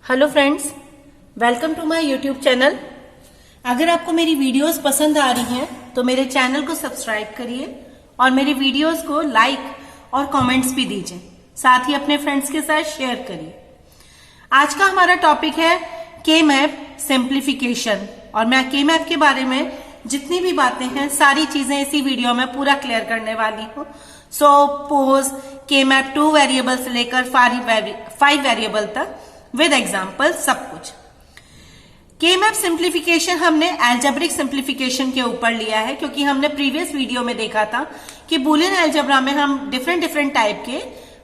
Hello friends, welcome to my YouTube channel. अगर आपको मेरी वीडियोस पसंद आ रही हैं तो मेरे चैनल को सब्सक्राइब करिए और मेरे वीडियोस को लाइक और कमेंट्स भी दीजिए, साथ ही अपने फ्रेंड्स के साथ शेयर करिए। आज का हमारा टॉपिक है के मैप सिंप्लीफिकेशन और मैं के मैप के बारे में जितनी भी बातें हैं सारी चीजें इसी वीडियो में पूरा क्लियर करने वाली हूँ। सपोज के मैप 2 वेरिएबल से लेकर 5 वेरिएबल तक विद एग्जाम्पल सब कुछ। के मैप सिंप्लीफिकेशन हमने एल्जेब्रिक सिंप्लीफिकेशन के ऊपर लिया है क्योंकि हमने प्रीवियस वीडियो में देखा था कि बुलियन एल्जेब्रा में हम डिफरेंट टाइप के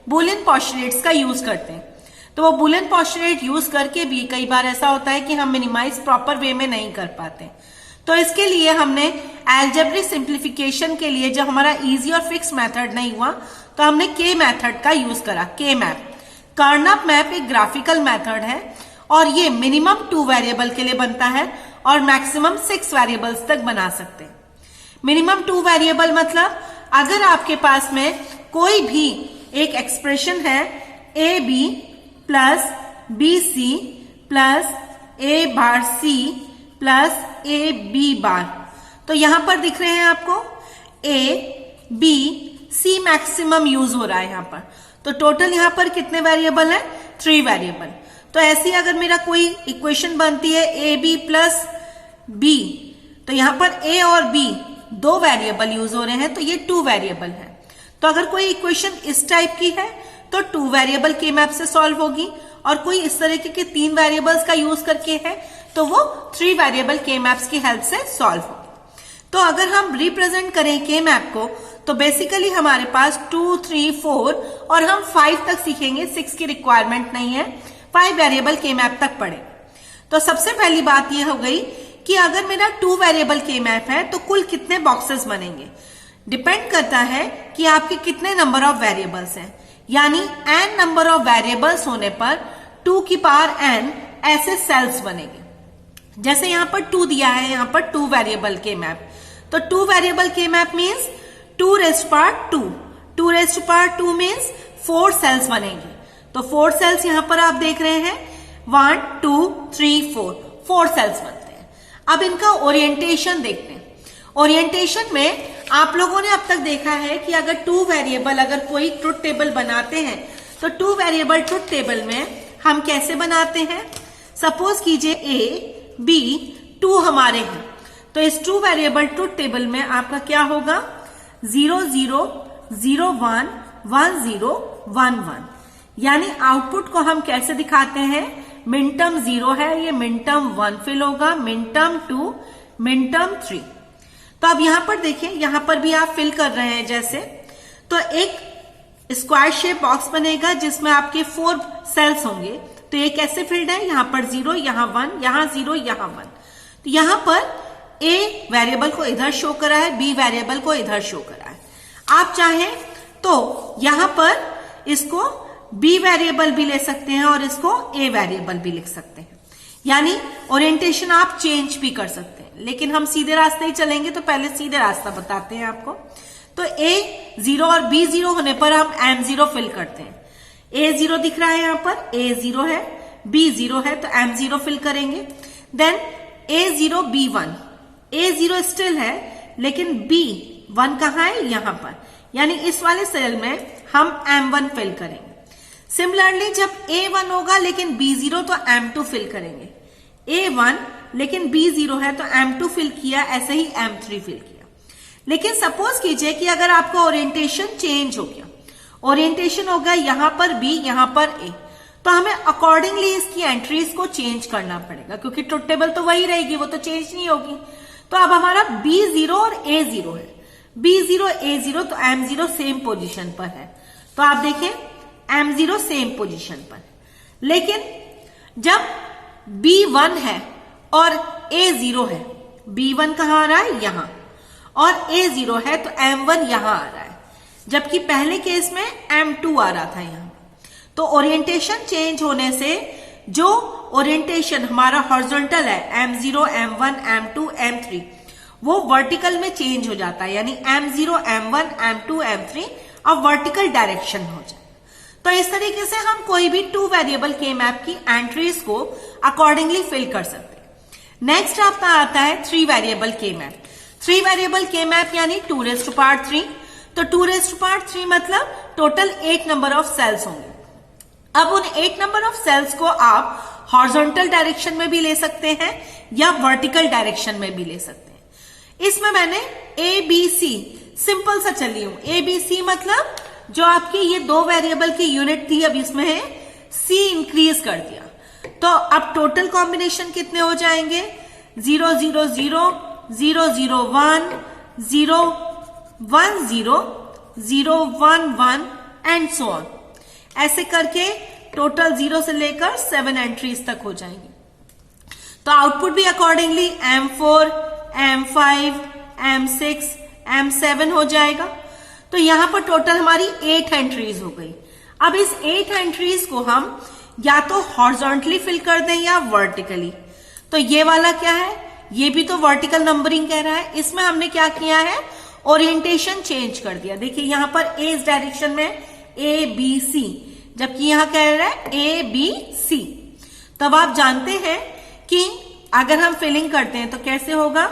बुलियन पोस्टुलेट्स का यूज करते हैं। तो वो बुलियन पोस्टुलेट यूज करके भी कई बार ऐसा होता है कि हम मिनिमाइज प्रॉपर वे में नहीं कर पाते। तो इसके लिए हमने एल्जेब्रिक सिंप्लीफिकेशन के लिए जब हमारा इजी और फिक्स मेथड नहीं हुआ तो हमने के मेथड का यूज करा। के मैप कार्नप मैप एक ग्राफिकल मेथड है और ये मिनिमम 2 वेरिएबल के लिए बनता है और मैक्सिमम 6 वेरिएबल्स तक बना सकते हैं। मिनिमम 2 वेरिएबल मतलब अगर आपके पास में कोई भी एक एक्सप्रेशन है A B plus B C plus A bar C plus A B bar, तो यहां पर दिख रहे हैं आपको A B C maximum use हो रहा है यहां पर। तो टोटल यहां पर कितने वेरिएबल है? 3 वेरिएबल। तो ऐसी अगर मेरा कोई इक्वेशन बनती है ए बी प्लस बी, तो यहां पर ए और बी 2 वेरिएबल यूज हो रहे हैं, तो ये 2 वेरिएबल है। तो अगर कोई इक्वेशन इस टाइप की है तो 2 वेरिएबल के मैप से सॉल्व होगी और कोई इस तरीके के 3 वेरिएबल्स का यूज करके है तो वो 3 वेरिएबल के मैप्स की हेल्प से सॉल्व होगी। तो अगर हम रिप्रेजेंट करें के मैप को तो बेसिकली हमारे पास 2, 3, 4 और हम 5 तक सीखेंगे, 6 की रिक्वायरमेंट नहीं है, 5 वेरिएबल के मैप तक पढ़े। तो सबसे पहली बात यह हो गई कि अगर मेरा 2 वेरिएबल के मैप है तो कुल कितने बॉक्सेस बनेंगे। डिपेंड करता है कि आपके कितने नंबर ऑफ वेरिएबल्स हैं, यानी n नंबर ऑफ वेरिएबल्स होने पर 2 की पावर n ऐसे सेल्स बनेंगे। जैसे यहां पर 2 दिया है, यहां पर 2 वेरिएबल के मैप, तो 2 वेरिएबल के map means 2 raised power 2, 2 raised power 2 means 4 cells बनेंगे। तो 4 सेल्स यहां पर आप देख रहे हैं, 1 2 3 4 सेल्स बनते हैं। अब इनका ओरिएंटेशन देखते हैं। ओरिएंटेशन में आप लोगों ने अब तक देखा है कि अगर 2 वेरिएबल अगर कोई ट्रुथ टेबल बनाते हैं तो 2 वेरिएबल ट्रुथ टेबल में हम कैसे बनाते हैं। सपोज कीजिए ए बी 2 हमारे हैं, तो इस 2 वेरिएबल ट्रुथ टेबल में आपका क्या होगा 0 0 0 1 1 0 1 1, यानी आउटपुट को हम कैसे दिखाते हैं, मिन टर्म 0 है, ये मिन टर्म 1 फिल होगा, मिन टर्म 2, मिन टर्म 3। तो अब यहां पर देखिए, यहां पर भी आप फिल कर रहे हैं जैसे, तो एक स्क्वायर शेप बॉक्स बनेगा जिसमें आपके 4 सेल्स होंगे। तो ये कैसे फिल्ड है, यहां पर 0, यहां 1, यहां 0, यहां 1। तो यहां पर ए वेरिएबल को इधर शो करा है, बी वेरिएबल को इधर शो करा है। आप चाहें तो यहां पर इसको बी वेरिएबल भी ले सकते हैं और इसको ए वेरिएबल भी लिख सकते हैं, यानी ओरिएंटेशन आप चेंज भी कर सकते हैं। लेकिन हम सीधे रास्ते ही चलेंगे तो पहले सीधे रास्ता बताते हैं आपको। तो ए 0 और बी 0 होने पर हम एम 0 फिल करते हैं। ए 0 दिख रहा है, यहां पर ए 0 है, बी 0 है, तो एम 0 फिल करेंगे। देन ए 0 बी 1, ए 0 स्टिल है लेकिन बी 1 कहां है, यहां पर, यानी इस वाले सेल में हम M1 फिल करेंगे। सिमिलरली जब A1 होगा लेकिन B0 तो M2 फिल करेंगे। A1 लेकिन B0 है तो M2 फिल किया, ऐसे ही M3 फिल किया। लेकिन सपोज कीजिए कि अगर आपका ओरिएंटेशन चेंज हो गया, ओरिएंटेशन हो गया यहां पर B यहां पर A, तो हमें अकॉर्डिंगली इसकी एंट्रीज को चेंज करना पड़ेगा क्योंकि ट्रुथ टेबल तो वही रहेगी, वो तो चेंज नहीं होगी। तो अब हमारा B0 और A0 है, B0 A0, तो M0 सेम पोजीशन पर है। तो आप देखें M0 सेम पोजीशन पर, लेकिन जब B1 है और A0 है, B1 कहां आ रहा है, यहां, और A0 है तो M1 यहां आ रहा है, जबकि पहले केस में M2 आ रहा था यहां। तो ओरिएंटेशन चेंज होने से जो ओरिएंटेशन हमारा हॉरिजॉन्टल है M0 M1 M2 M3 वो वर्टिकल में चेंज हो जाता है, यानी M0 M1 M2 M3 अब वर्टिकल डायरेक्शन हो जाए। तो इस तरीके से हम कोई भी 2 वेरिएबल के मैप की एंट्रीज को अकॉर्डिंगली फिल कर सकते हैं। नेक्स्ट आपका आता है 3 वेरिएबल के मैप। 3 वेरिएबल के मैप यानी 2⁻3। तो 2⁻3 मतलब टोटल 8 नंबर ऑफ सेल्स होंगे। अब उन 8 नंबर ऑफ सेल्स को आप हॉरिजॉन्टल डायरेक्शन में भी ले सकते हैं या वर्टिकल डायरेक्शन में भी ले सकते हैं। इसमें मैंने ABC सिंपल सा चली हूं। ABC मतलब जो आपकी ये 2 वेरिएबल की यूनिट थी, अब इसमें है C इंक्रीज कर दिया। तो अब टोटल कॉम्बिनेशन कितने हो जाएंगे? 0 0 0 0 0 1 0 1 0 0 1 1 एंड सो ऑन। ऐसे करके टोटल 0 से लेकर 7 एंट्रीज तक हो जाएंगी। तो आउटपुट भी accordingly M4, M5, M6, M7 हो जाएगा। तो यहां पर टोटल हमारी 8 एंट्रीज हो गई। अब इस 8 एंट्रीज को हम या तो हॉरिजॉन्टली फिल कर दें या वर्टिकली। तो ये वाला क्या है? ये भी तो वर्टिकल नंबरिंग कह रहा है। इसमें हमने क्या किया है? ओरिएंटेशन चेंज कर दिया। देखिए यहां पर ए इस डायरेक्शन में ABC, जबकि यहां कह रहा है ABC। तब आप जानते हैं कि अगर हम फिलिंग करते हैं तो कैसे होगा?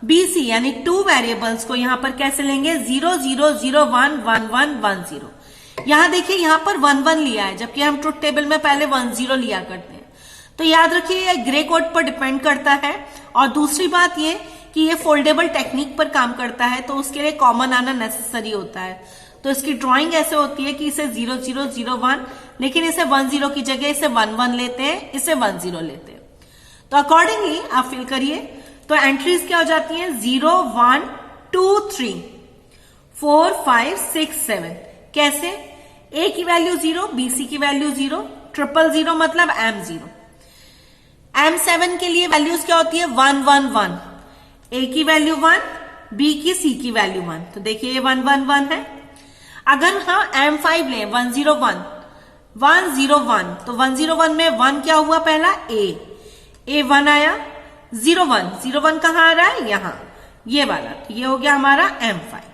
BC यानी 2 वेरिएबल्स को यहां पर कैसे लेंगे? 0 0 0 1 1 1 1 0। यहां देखिए यहां पर 1 1 लिया है, जबकि हम ट्रुथ टेबल में पहले 1 0 लिया करते हैं। तो याद रखिए ये ग्रे कोड पर डिपेंड करता है। और दूसरी बात ये कि ये फोल्डेबल टेक्निक पर काम करता है, तो उसके लिए कॉमन आना नेसेसरी होता है। तो इसकी ड्राइंग ऐसे होती है कि इसे 0 0 0 1, लेकिन इसे 1 0 की जगह इसे 1 1 लेते हैं, इसे 1 0 लेते हैं। तो अकॉर्डिंगली आप फिल करिए। तो एंट्रीज क्या हो जाती हैं? 0 1 2 3 4 5 6 7। कैसे? A की वैल्यू 0, BC की वैल्यू 0, 0 0 मतलब M0। M7 के लिए वैल्यूज क्या होती है? 1 1 1। A की वैल्यू 1, B की C की वैल्यू 1। तो देखिए ये 1 1 1 है। अगर हम M5 लें 1 0 1 1 0 1, तो 1 0 1 में 1 क्या हुआ? पहला A 1 आया। 0 1 0 1 कहां आ रहा है? यहां, ये वाला। तो ये हो गया हमारा M5।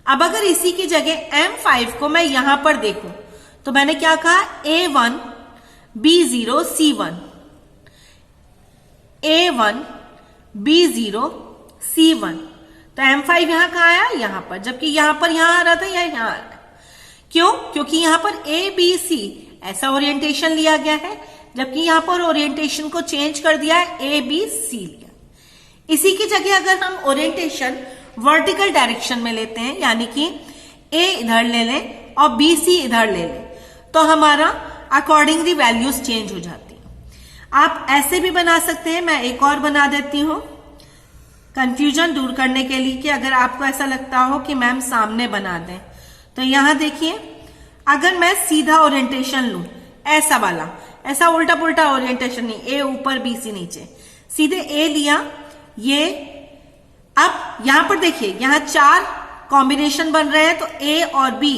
अब अगर इसी की जगह M5 को मैं यहां पर देखूं तो मैंने क्या कहा? A1 B0 C1, A1 B0 C1। तो M5 यहां कहां आया? यहां पर, जबकि यहां पर यहां आ रहा था या यहां आ रहा है। क्यों? क्योंकि यहां पर ABC ऐसा ओरिएंटेशन लिया गया है, जबकि यहां पर ओरिएंटेशन को चेंज कर दिया है, ABC लिया। इसी की जगह अगर हम ओरिएंटेशन वर्टिकल डायरेक्शन में लेते हैं, यानी कि A इधर ले लें और BC इधर ले लें, तो हमारा अकॉर्डिंगली वैल्यूज चेंज हो जाती है। आप ऐसे भी बना सकते हैं। मैं एक और बना देती हूं कंफ्यूजन दूर करने के लिए, कि अगर आपको ऐसा लगता हो कि मैम सामने बना दें। तो यहां देखिए, अगर मैं सीधा ओरिएंटेशन लूं, ऐसा वाला, ऐसा उल्टा पुल्टा ओरिएंटेशन नहीं, A ऊपर BC नीचे, सीधे A लिया ये। अब यहां पर देखिए यहां 4 कॉम्बिनेशन बन रहे हैं, तो A और B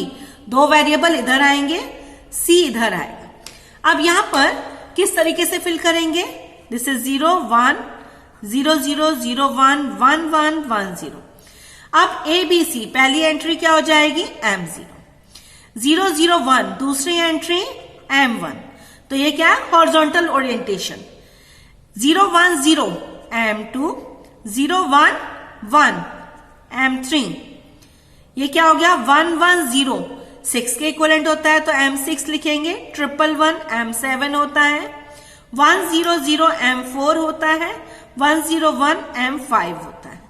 2 वेरिएबल इधर आएंगे, C इधर आएगा। अब यहां पर किस तरीके से फिल करेंगे? This is 0 1 0 0 0 1 1 1 1 0। अब ABC पहली एंट्री क्या हो जाएगी? M0। 0 0 1 दूसरी एंट्री M1। तो ये क्या है? Horizontal orientation. 0 1 0 M2, 0 1 1 M3। ये क्या हो गया? 1 1 0 6 के इक्वलेंट होता है, तो M6 लिखेंगे। 1 1 1 M7 होता है। 1 0 0 M4 होता है। 1 0 1 M5 होता है।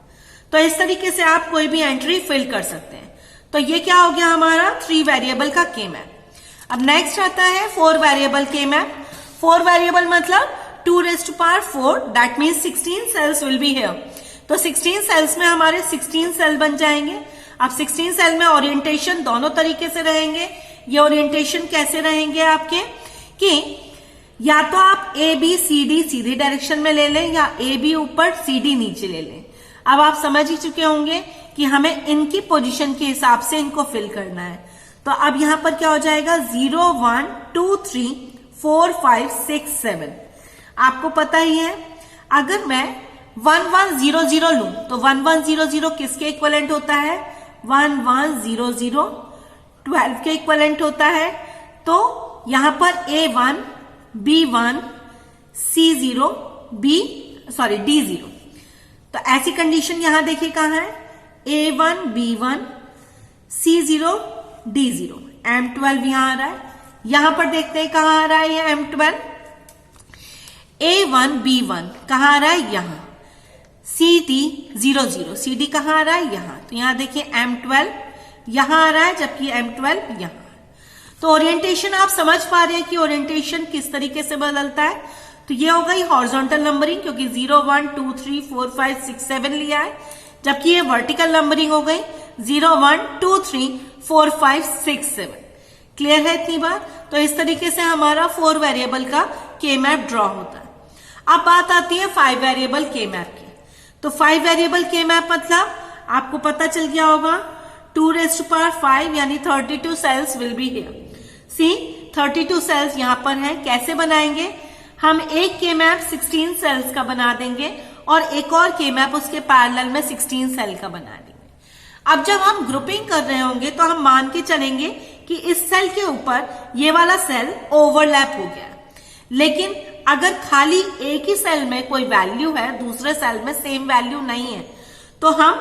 तो इस तरीके से आप कोई भी एंट्री फिल कर सकते हैं। तो ये क्या हो गया हमारा? 3 वेरिएबल का के मैप। अब नेक्स्ट आता है 4 वेरिएबल के मैप। 4 वेरिएबल मतलब 2⁴, that means 16 cells will be here. तो 16 सेल्स में हमारे 16 सेल बन जाएंगे। अब 16 सेल में ओरिएंटेशन दोनों तरीके से रहेंगे। ये ओरिएंटेशन कैसे रहेंगे आपके? कि या तो आप ABCD सीधी डायरेक्शन में ले लें, या AB ऊपर CD नीचे ले लें। अब आप समझ ही चुके होंगे कि हमें इनकी पोजीशन के हिसाब से इनको फिल करना है। तो अब यहां पर क्या हो जाएगा? 0 1 2 3 4 5 6 7। आपको पता ही है, अगर मैं 1 1 0 0 लूं तो 1 1 0 0 किसके इक्वलेंट होता है? 1 1 0 0 12 के इक्वलेंट होता है। तो यहां पर A1, B1, C0, D0। तो ऐसी कंडीशन यहां देखिए कहां है, A1, B1, C0, D0। M12 यहां आ रहा है। यहां पर देखते हैं कहां आ रहा है ये M12। A1, B1 कहां आ रहा है, यहां। CD 00, CD कहां आ रहा है, यहां। तो यहां देखिए M12 यहां आ रहा है, जबकि M12 यहां। तो ओरिएंटेशन आप समझ पा रहे हैं कि ओरिएंटेशन किस तरीके से बदलता है। तो ये हो गई हॉरिजॉन्टल नंबरिंग, क्योंकि 0, 1, 2, 3, 4, 5, 6, 7 लिया है, जबकि ये वर्टिकल नंबरिंग हो गई 0, 1, 2, 3, 4, 5, 6, 7। क्लियर है इतनी बार। तो इस तरीके से हमारा 4 वेरिएबल का के मैप ड्रॉ होता है। अब बात आती है 5 वेरिएबल के मैप की। तो 5 वेरिएबल के मैप मतलब आपको पता चल गया होगा, 2⁵ यानी 32 cells will be here. See 32 cells यहां पर है। कैसे बनाएंगे, हम एक के मैप 16 सेल्स का बना देंगे और एक और के मैप उसके पैरेलल में 16 सेल का बना देंगे। अब जब हम ग्रुपिंग कर रहे होंगे तो हम मान के चलेंगे कि इस सेल के ऊपर ये वाला सेल ओवरलैप हो गया, लेकिन अगर खाली एक ही सेल में कोई वैल्यू है, दूसरे सेल में सेम वैल्यू नहीं है, तो हम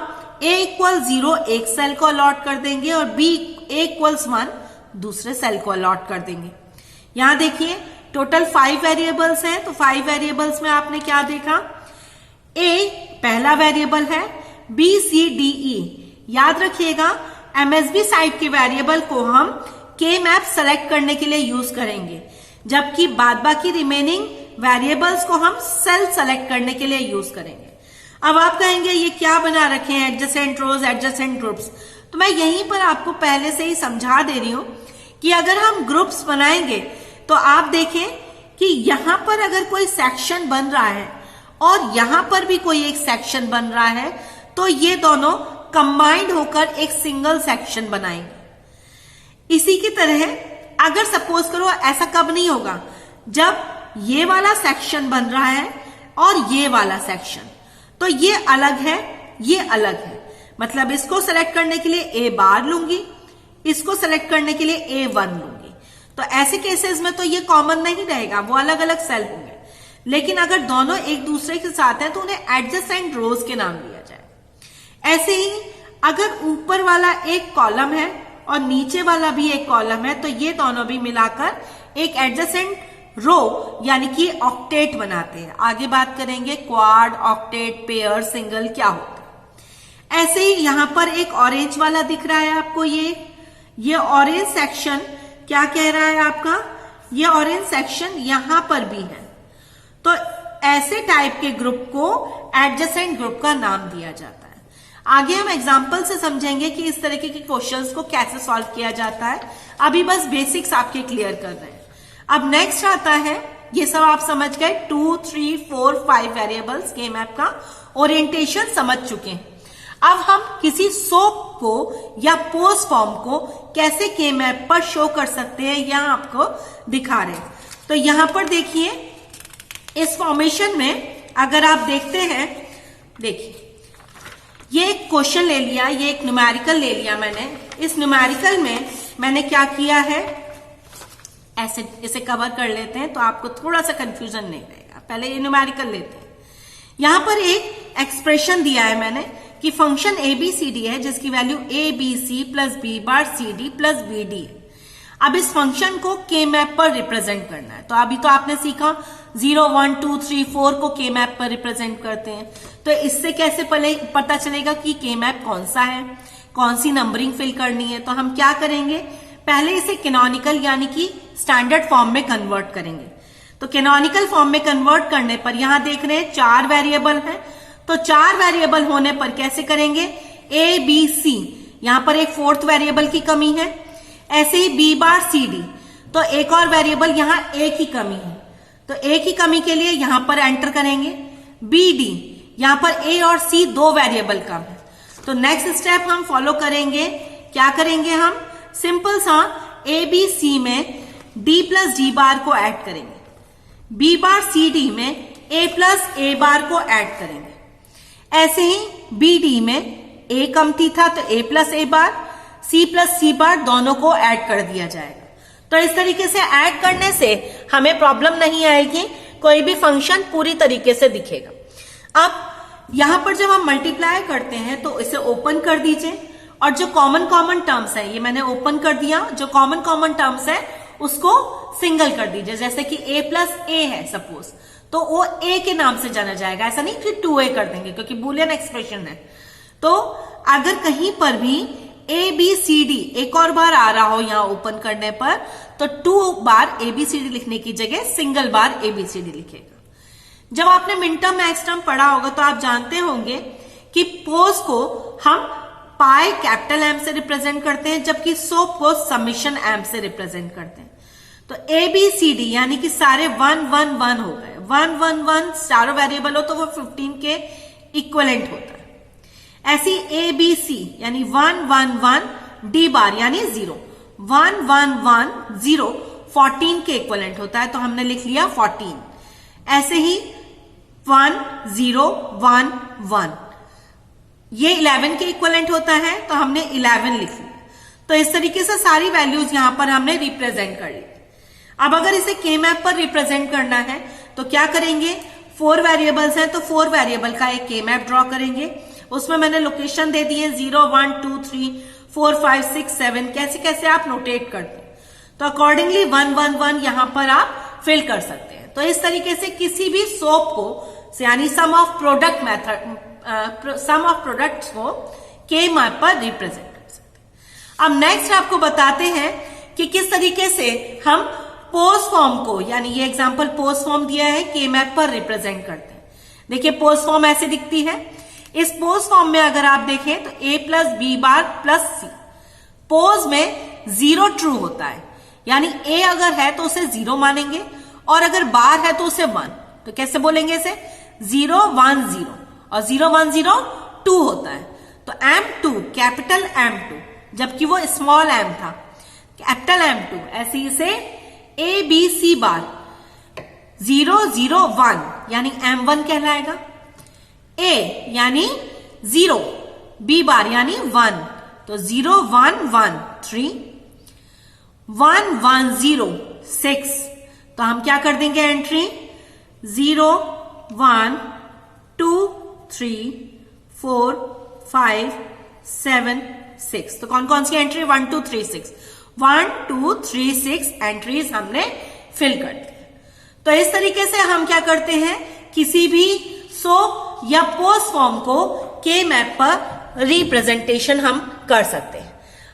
A=0 एक सेल को अलॉट कर देंगे और A=1 दूसरे सेल को अलॉट कर देंगे। यहां देखिए टोटल 5 वेरिएबल्स हैं। तो 5 वेरिएबल्स में आपने क्या देखा, A पहला वेरिएबल है, B, C, D, E। याद रखिएगा MSB साइड के वेरिएबल को हम के मैप सेलेक्ट करने के लिए यूज करेंगे, जबकि बाद बाकी रिमेनिंग वेरिएबल्स को हम सेल सेलेक्ट करने के लिए यूज करेंगे। अब आप कहेंगे ये क्या बना रखे हैं, एडजेसेंट रोज, एडजेसेंट ग्रुप्स। तो मैं यहीं पर आपको पहले से ही समझा दे रही हूं कि अगर हम ग्रुप्स बनाएंगे तो आप देखें कि यहां पर अगर कोई सेक्शन बन रहा है और यहां पर भी कोई एक सेक्शन बन रहा है, तो ये दोनों कंबाइंड होकर एक सिंगल सेक्शन बनाएंगे। इसी की तरह अगर सपोज करो, ऐसा कब नहीं होगा, जब ये वाला सेक्शन बन रहा है और ये वाला सेक्शन, तो ये अलग है, ये अलग है। मतलब इसको सेलेक्ट करने के लिए A बार लूंगी, इसको सेलेक्ट करने के लिए A1 लूंगी। तो ऐसे केसेस में तो ये कॉमन नहीं रहेगा, वो अलग अलग सेल होंगे। लेकिन अगर दोनों एक दूसरे के साथ हैं तो उन्हें एडजेसेंट रोज के नाम दिया जाए। ऐसे ही अगर ऊपर वाला एक कॉलम है और नीचे वाला भी एक कॉलम है, तो ये दोनों भी मिलाकर एक एडजेसेंट रो यानी कि ऑक्टेट बनाते हैं। आगे बात करेंगे क्वाड, ऑक्टेट, पेयर, सिंगल क्या होता है। ऐसे ही यहां पर एक ऑरेंज वाला दिख रहा है आपको, ये ऑरेंज सेक्शन क्या कह रहा है आपका, ये ऑरेंज सेक्शन यहां पर भी है। तो ऐसे टाइप के ग्रुप को एडजेसेंट ग्रुप का नाम दिया जाता है। आगे हम एग्जाम्पल से समझेंगे कि इस तरीके के क्वेश्चंस को कैसे सॉल्व किया जाता है। अभी बस बेसिक्स आपके क्लियर कर रहे हैं। अब नेक्स्ट आता है, ये सब आप समझ गए, 2, 3, 4, 5 वेरिएबल्स के मैप का ओरिएंटेशन समझ चुके हैं। अब हम किसी सोप को या पोज फॉर्म को कैसे के मैप पर शो कर सकते हैं, यहां आपको दिखा रहे हैं। तो यहां पर देखिए इस फॉर्मेशन में अगर आप देखते हैं, देखिए ये एक क्वेश्चन ले लिया, ये एक न्यूमेरिकल ले लिया मैंने। इस न्यूमेरिकल में मैंने क्या किया है, ऐसे इसे कवर कर लेते हैं तो आपको थोड़ा सा कंफ्यूजन नहीं रहेगा। पहले ये न्यूमेरिकल लेते हैं। यहां पर एक एक्सप्रेशन दिया है मैंने कि फंक्शन ABCD है जिसकी वैल्यू ABC प्लस B बार CD प्लस BD है। अब इस फंक्शन को के मैप पर रिप्रेजेंट करना है। तो अभी तो आपने सीखा 0, 1, 2, 3, 4 को के मैप पर रिप्रेजेंट करते हैं। तो इससे कैसे पता चलेगा कि के मैप कौन सा है, कौन सी नंबरिंग फिल करनी है। तो हम क्या करेंगे, पहले इसे कैनोनिकल यानी कि स्टैंडर्ड फॉर्म में कन्वर्ट करेंगे। तो कैनोनिकल फॉर्म में कन्वर्ट करने पर यहां देख रहे हैं 4 वेरिएबल हैं। तो 4 वेरिएबल होने पर कैसे करेंगे, ABC, यहां पर एक 4th वेरिएबल की कमी है। ऐसे ही B बार CD, तो एक और वेरिएबल यहां एक ही कमी है। तो एक ही कमी के लिए यहां पर एंटर करेंगे। BD, यहां पर A और C 2 वेरिएबल कम है। तो नेक्स्ट स्टेप हम फॉलो करेंगे, क्या करेंगे, हम सिंपल सा ABC में D प्लस D बार को ऐड करेंगे, B बार CD में A प्लस A बार को ऐड करेंगे। ऐसे ही BD में A कम थी था तो A plus A bar, C plus C बार दोनों को ऐड कर दिया जाएगा। तो इस तरीके से ऐड करने से हमें प्रॉब्लम नहीं आएगी, कोई भी फंक्शन पूरी तरीके से दिखेगा। अब यहां पर जब हम मल्टीप्लाई करते हैं तो इसे ओपन कर दीजिए और जो कॉमन कॉमन टर्म्स है ये मैंने ओपन कर दिया, जो कॉमन कॉमन टर्म्स है उसको सिंगल कर दीजिए। जैसे कि a प्लस ए है सपोज, तो वो a के नाम से जाना जाएगा, ऐसा नहीं कि 2a कर देंगे क्योंकि बुलियन एक्सप्रेशन है। तो अगर कहीं पर भी ABCD एक और बार आ रहा हो यहां ओपन करने पर, तो 2 बार ABCD लिखने की जगह सिंगल बार ABCD लिखेगा। जब आपने मिन टर्म मैक्स टर्म पढ़ा होगा तो आप जानते होंगे कि पोज को हम पाई कैपिटल एम से रिप्रेजेंट करते हैं, जबकि सोप को समिशन एम से रिप्रेजेंट करते हैं। तो ABCD यानी कि सारे 1 1 1 हो गए। 1 1 1 चारों वेरिएबल हो तो वो 15 के इक्वलेंट होता है। ऐसी ABC यानी 1 1 1 D बार यानी 0, 1 1 1 0 14 के इक्वलेंट होता है, तो हमने लिख लिया 14। ऐसे ही 1 0 1 1 ये 11 के इक्वलेंट होता है, तो हमने 11 लिख लिया। तो इस तरीके से सारी वैल्यूज यहां पर हमने रिप्रेजेंट कर ली। अब अगर इसे के मैप पर रिप्रेजेंट करना है तो क्या करेंगे, 4 वेरिएबल्स हैं तो 4 वेरिएबल का एक के मैप ड्रॉ करेंगे। उसमें मैंने लोकेशन दे दी है 0 1 2 3 4 5 6 7, कैसे कैसे आप नोटेट करते हैं, तो अकॉर्डिंगली 1 1 1 यहां पर आप फिल कर सकते हैं। तो इस तरीके से किसी भी सोप को यानी sum of product method, sum of products को के मैप पर रिप्रेजेंट कर सकते हैं। अब नेक्स्ट आपको बताते हैं कि किस तरीके से हम पोज फॉर्म को, यानी ये एग्जांपल पोज फॉर्म दिया है, के मैप पर रिप्रेजेंट करते हैं। देखिए पोज फॉर्म ऐसे दिखती है। इस पोज फॉर्म में अगर आप देखें तो a plus B bar plus C, POS में 0 ट्रू होता है, यानी a अगर है तो उसे 0 मानेंगे और अगर बार है तो उसे 1, तो कैसे बोलेंगे इसे 0 1 0 और 0 1 0 2 होता है। तो M2 कैपिटल M2, जबकि वो स्मॉल m था, कैपिटल M2, ऐसे इसे A B C बार 0 0 1 यानी M1 कहलाएगा। A यानी 0, B बार यानी 1, तो 0 1 1 3, 1 1 0 6, तो हम क्या कर देंगे एंट्री 0 1 2 3 4 5 7 6, तो कौन कौन सी एंट्री 1 2 3 6, 1 2 3 6 एंट्रीज हमने फिल कर दी। तो इस तरीके से हम क्या करते हैं, किसी भी सोप या पोज फॉर्म को के मैप पर रिप्रेजेंटेशन हम कर सकते हैं।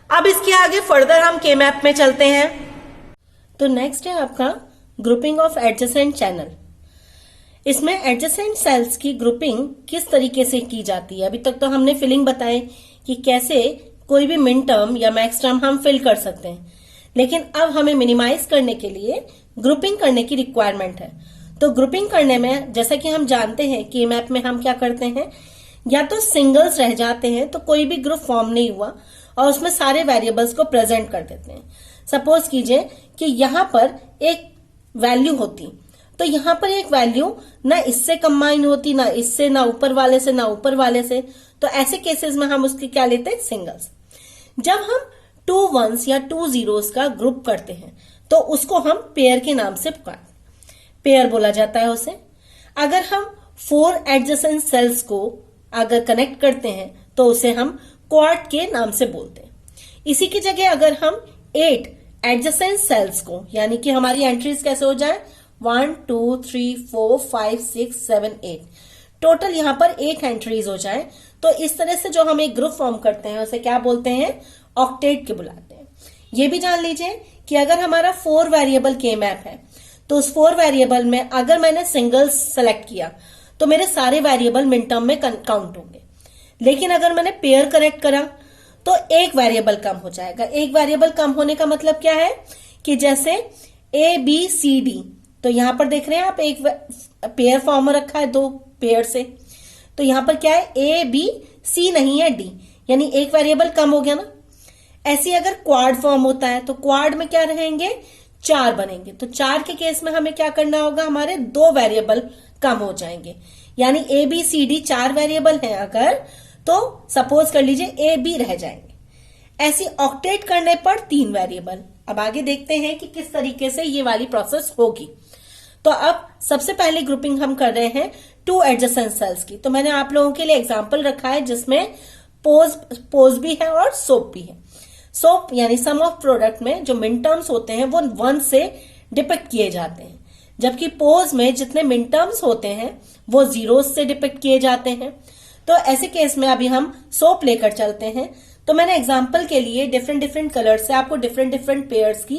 अब इसके आगे फर्दर हम के मैप में चलते हैं। तो नेक्स्ट है आपका ग्रुपिंग ऑफ एडजेसेंट चैनल। इसमें एडजेसेंट सेल्स की ग्रुपिंग किस तरीके से की जाती है। अभी तक तो हमने फिलिंग बताई कि कैसे कोई भी मिन टर्म या मैक्स टर्म हम फिल कर सकते हैं, लेकिन अब हमें मिनिमाइज करने के लिए ग्रुपिंग करने की रिक्वायरमेंट है। तो ग्रुपिंग करने में जैसा कि हम जानते हैं कि मैप में हम क्या करते हैं, या तो सिंगल्स रह जाते हैं तो कोई भी ग्रुप फॉर्म नहीं हुआ और उसमें सारे वेरिएबल्स को प्रेजेंट कर देते हैं। सपोज कीजिए कि यहां पर एक वैल्यू होती, तो यहां पर एक वैल्यू ना इससे कंबाइन होती, ना इससे, ना ऊपर वाले से, ना ऊपर वाले से, तो ऐसे केसेस में हम उसकी क्या लेते हैं, सिंगल्स। जब हम 2 1s या 2 0s का ग्रुप करते हैं तो उसको हम पेयर के नाम से पुकारते हैं, पेयर बोला जाता है उसे। अगर हम 4 एडजेसेंट सेल्स को अगर कनेक्ट करते हैं तो उसे हम क्वाड के नाम से बोलते हैं। इसी की जगह अगर हम 8 एडजेसेंट सेल्स को, यानी कि हमारी एंट्रीज कैसे हो जाए 1 2 3 4 5 6 7 8, टोटल यहां पर 8 एंट्रीज हो जाए, तो इस तरह से जो हम एक ग्रुप फॉर्म करते हैं उसे क्या बोलते हैं, ऑक्टेट के बुलाते हैं। ये भी जान लीजिए कि अगर हमारा 4 वेरिएबल के मैप है तो उस 4 वेरिएबल में अगर मैंने सिंगल्स सेलेक्ट किया तो मेरे सारे वेरिएबल मिन टर्म में काउंट होंगे, लेकिन अगर मैंने पेयर कनेक्ट करा तो एक वेरिएबल कम हो जाएगा। एक वेरिएबल कम होने का मतलब क्या है कि जैसे ABCD, तो यहां पर देख रहे हैं आप एक पेयर फॉर्म रखा है 2 पेयर से, तो यहां पर क्या है ABC नहीं है D, यानी एक वेरिएबल कम हो गया ना। ऐसे अगर क्वाड फॉर्म होता है तो क्वाड में क्या रहेंगे, 4 बनेंगे, तो 4 के केस में हमें क्या करना होगा, हमारे 2 वेरिएबल कम हो जाएंगे, यानी ABCD 4 वेरिएबल हैं अगर, तो सपोज कर लीजिए AB रह जाएंगे। ऐसी ऑक्टेट करने पर 3 वेरिएबल, अब आगे देखते हैं कि किस तरीके से ये वाली प्रोसेस होगी। तो अब सबसे पहले ग्रुपिंग हम कर रहे हैं टू एडजेसेंट सेल्स की। तो मैंने आप लोगों के लिए एग्जांपल रखा है जिसमें पोज भी है और सोप भी है। सोप यानी सम ऑफ प्रोडक्ट में जो मिन टर्म्स होते हैं वो 1 से डिपिक्ट किए जाते हैं, जबकि पोज में जितने मिन टर्म्स होते हैं वो 0 से डिपिक्ट किए जाते हैं। तो ऐसे केस में अभी हम सोप लेकर चलते हैं। तो मैंने एग्जांपल के लिए डिफरेंट डिफरेंट कलर से आपको डिफरेंट डिफरेंट पेयर्स की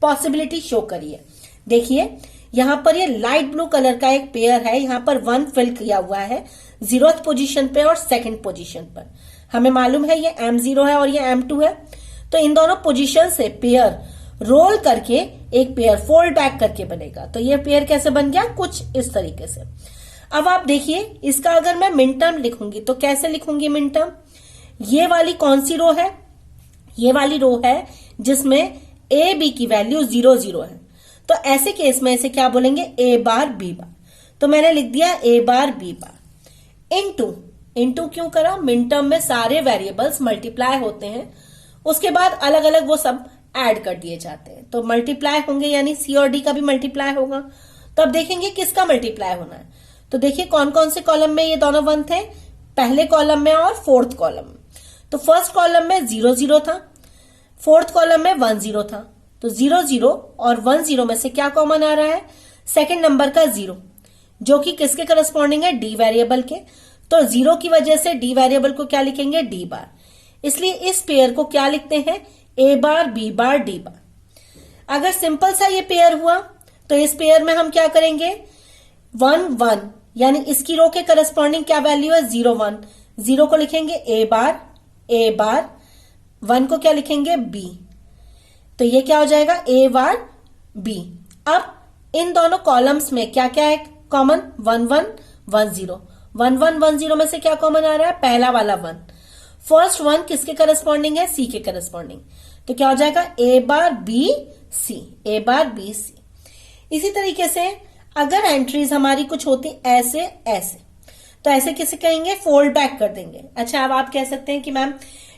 पॉसिबिलिटी शो करी है। देखिए यहां पर ये लाइट ब्लू कलर का एक पेयर है, यहां पर 1 फिल किया हुआ है 0th पोजीशन पे और 2nd पोजीशन पर। हमें मालूम है ये M0 है और ये M2 है। तो इन दोनों पोजीशन से पेयर रोल करके एक पेयर फोल्ड बैक करके बनेगा। तो ये पेयर कैसे बन गया, कुछ इस तरीके से। अब आप देखिए इसका अगर मैं मिन टर्म लिखूंगी तो कैसे लिखूंगी मिन टर्म। ये वाली कौन सी रो है, ये वाली रो है जिसमें ए बी की वैल्यू 0 0 है। तो ऐसे केस में इसे क्या बोलेंगे, ए बार बी बार। तो मैंने लिख दिया ए बार बी बार। इनटू क्यों करा, मिन टर्म में सारे वेरिएबल्स मल्टीप्लाई होते हैं, उसके बाद अलग अलग वो सब ऐड कर दिए जाते हैं। तो मल्टीप्लाई होंगे यानी सी और डी का भी मल्टीप्लाई होगा। तो अब देखेंगे किसका मल्टीप्लाई होना है। तो देखिए कौन कौन से कॉलम में ये दोनों 1 थे, पहले कॉलम में और 4th कॉलम में। तो फर्स्ट कॉलम में 0 0 था, 4th कॉलम में 1 0 था। तो 0 0 और 1 0 में से क्या कॉमन आ रहा है, सेकंड नंबर का 0, जो कि किसके करस्पॉन्डिंग है, डी वेरिएबल के। तो 0 की वजह से डी वेरिएबल को क्या लिखेंगे, डी बार। इसलिए इस पेयर को क्या लिखते हैं, ए बार बी बार डी बार। अगर सिंपल सा ये पेयर हुआ तो इस पेयर में हम क्या करेंगे, 1 1 यानी इसकी रो के करस्पॉन्डिंग क्या वैल्यू है, 0 1। 0 को लिखेंगे ए बार, 1 को क्या लिखेंगे, बी। तो ये क्या हो जाएगा, ए बार बी। अब इन दोनों कॉलम्स में क्या क्या है कॉमन, 1 1 1 0। 1 1 1 0 में से क्या कॉमन आ रहा है, पहला वाला 1। फर्स्ट 1 किसके करस्पॉन्डिंग है, सी के करस्पॉन्डिंग। तो क्या हो जाएगा, ए bar B C, A bar B सी। इसी तरीके से अगर एंट्रीज हमारी कुछ होती ऐसे ऐसे, तो ऐसे किसे कहेंगे, फोल्ड बैक कर देंगे। अच्छा अब आप कह सकते हैं कि मैम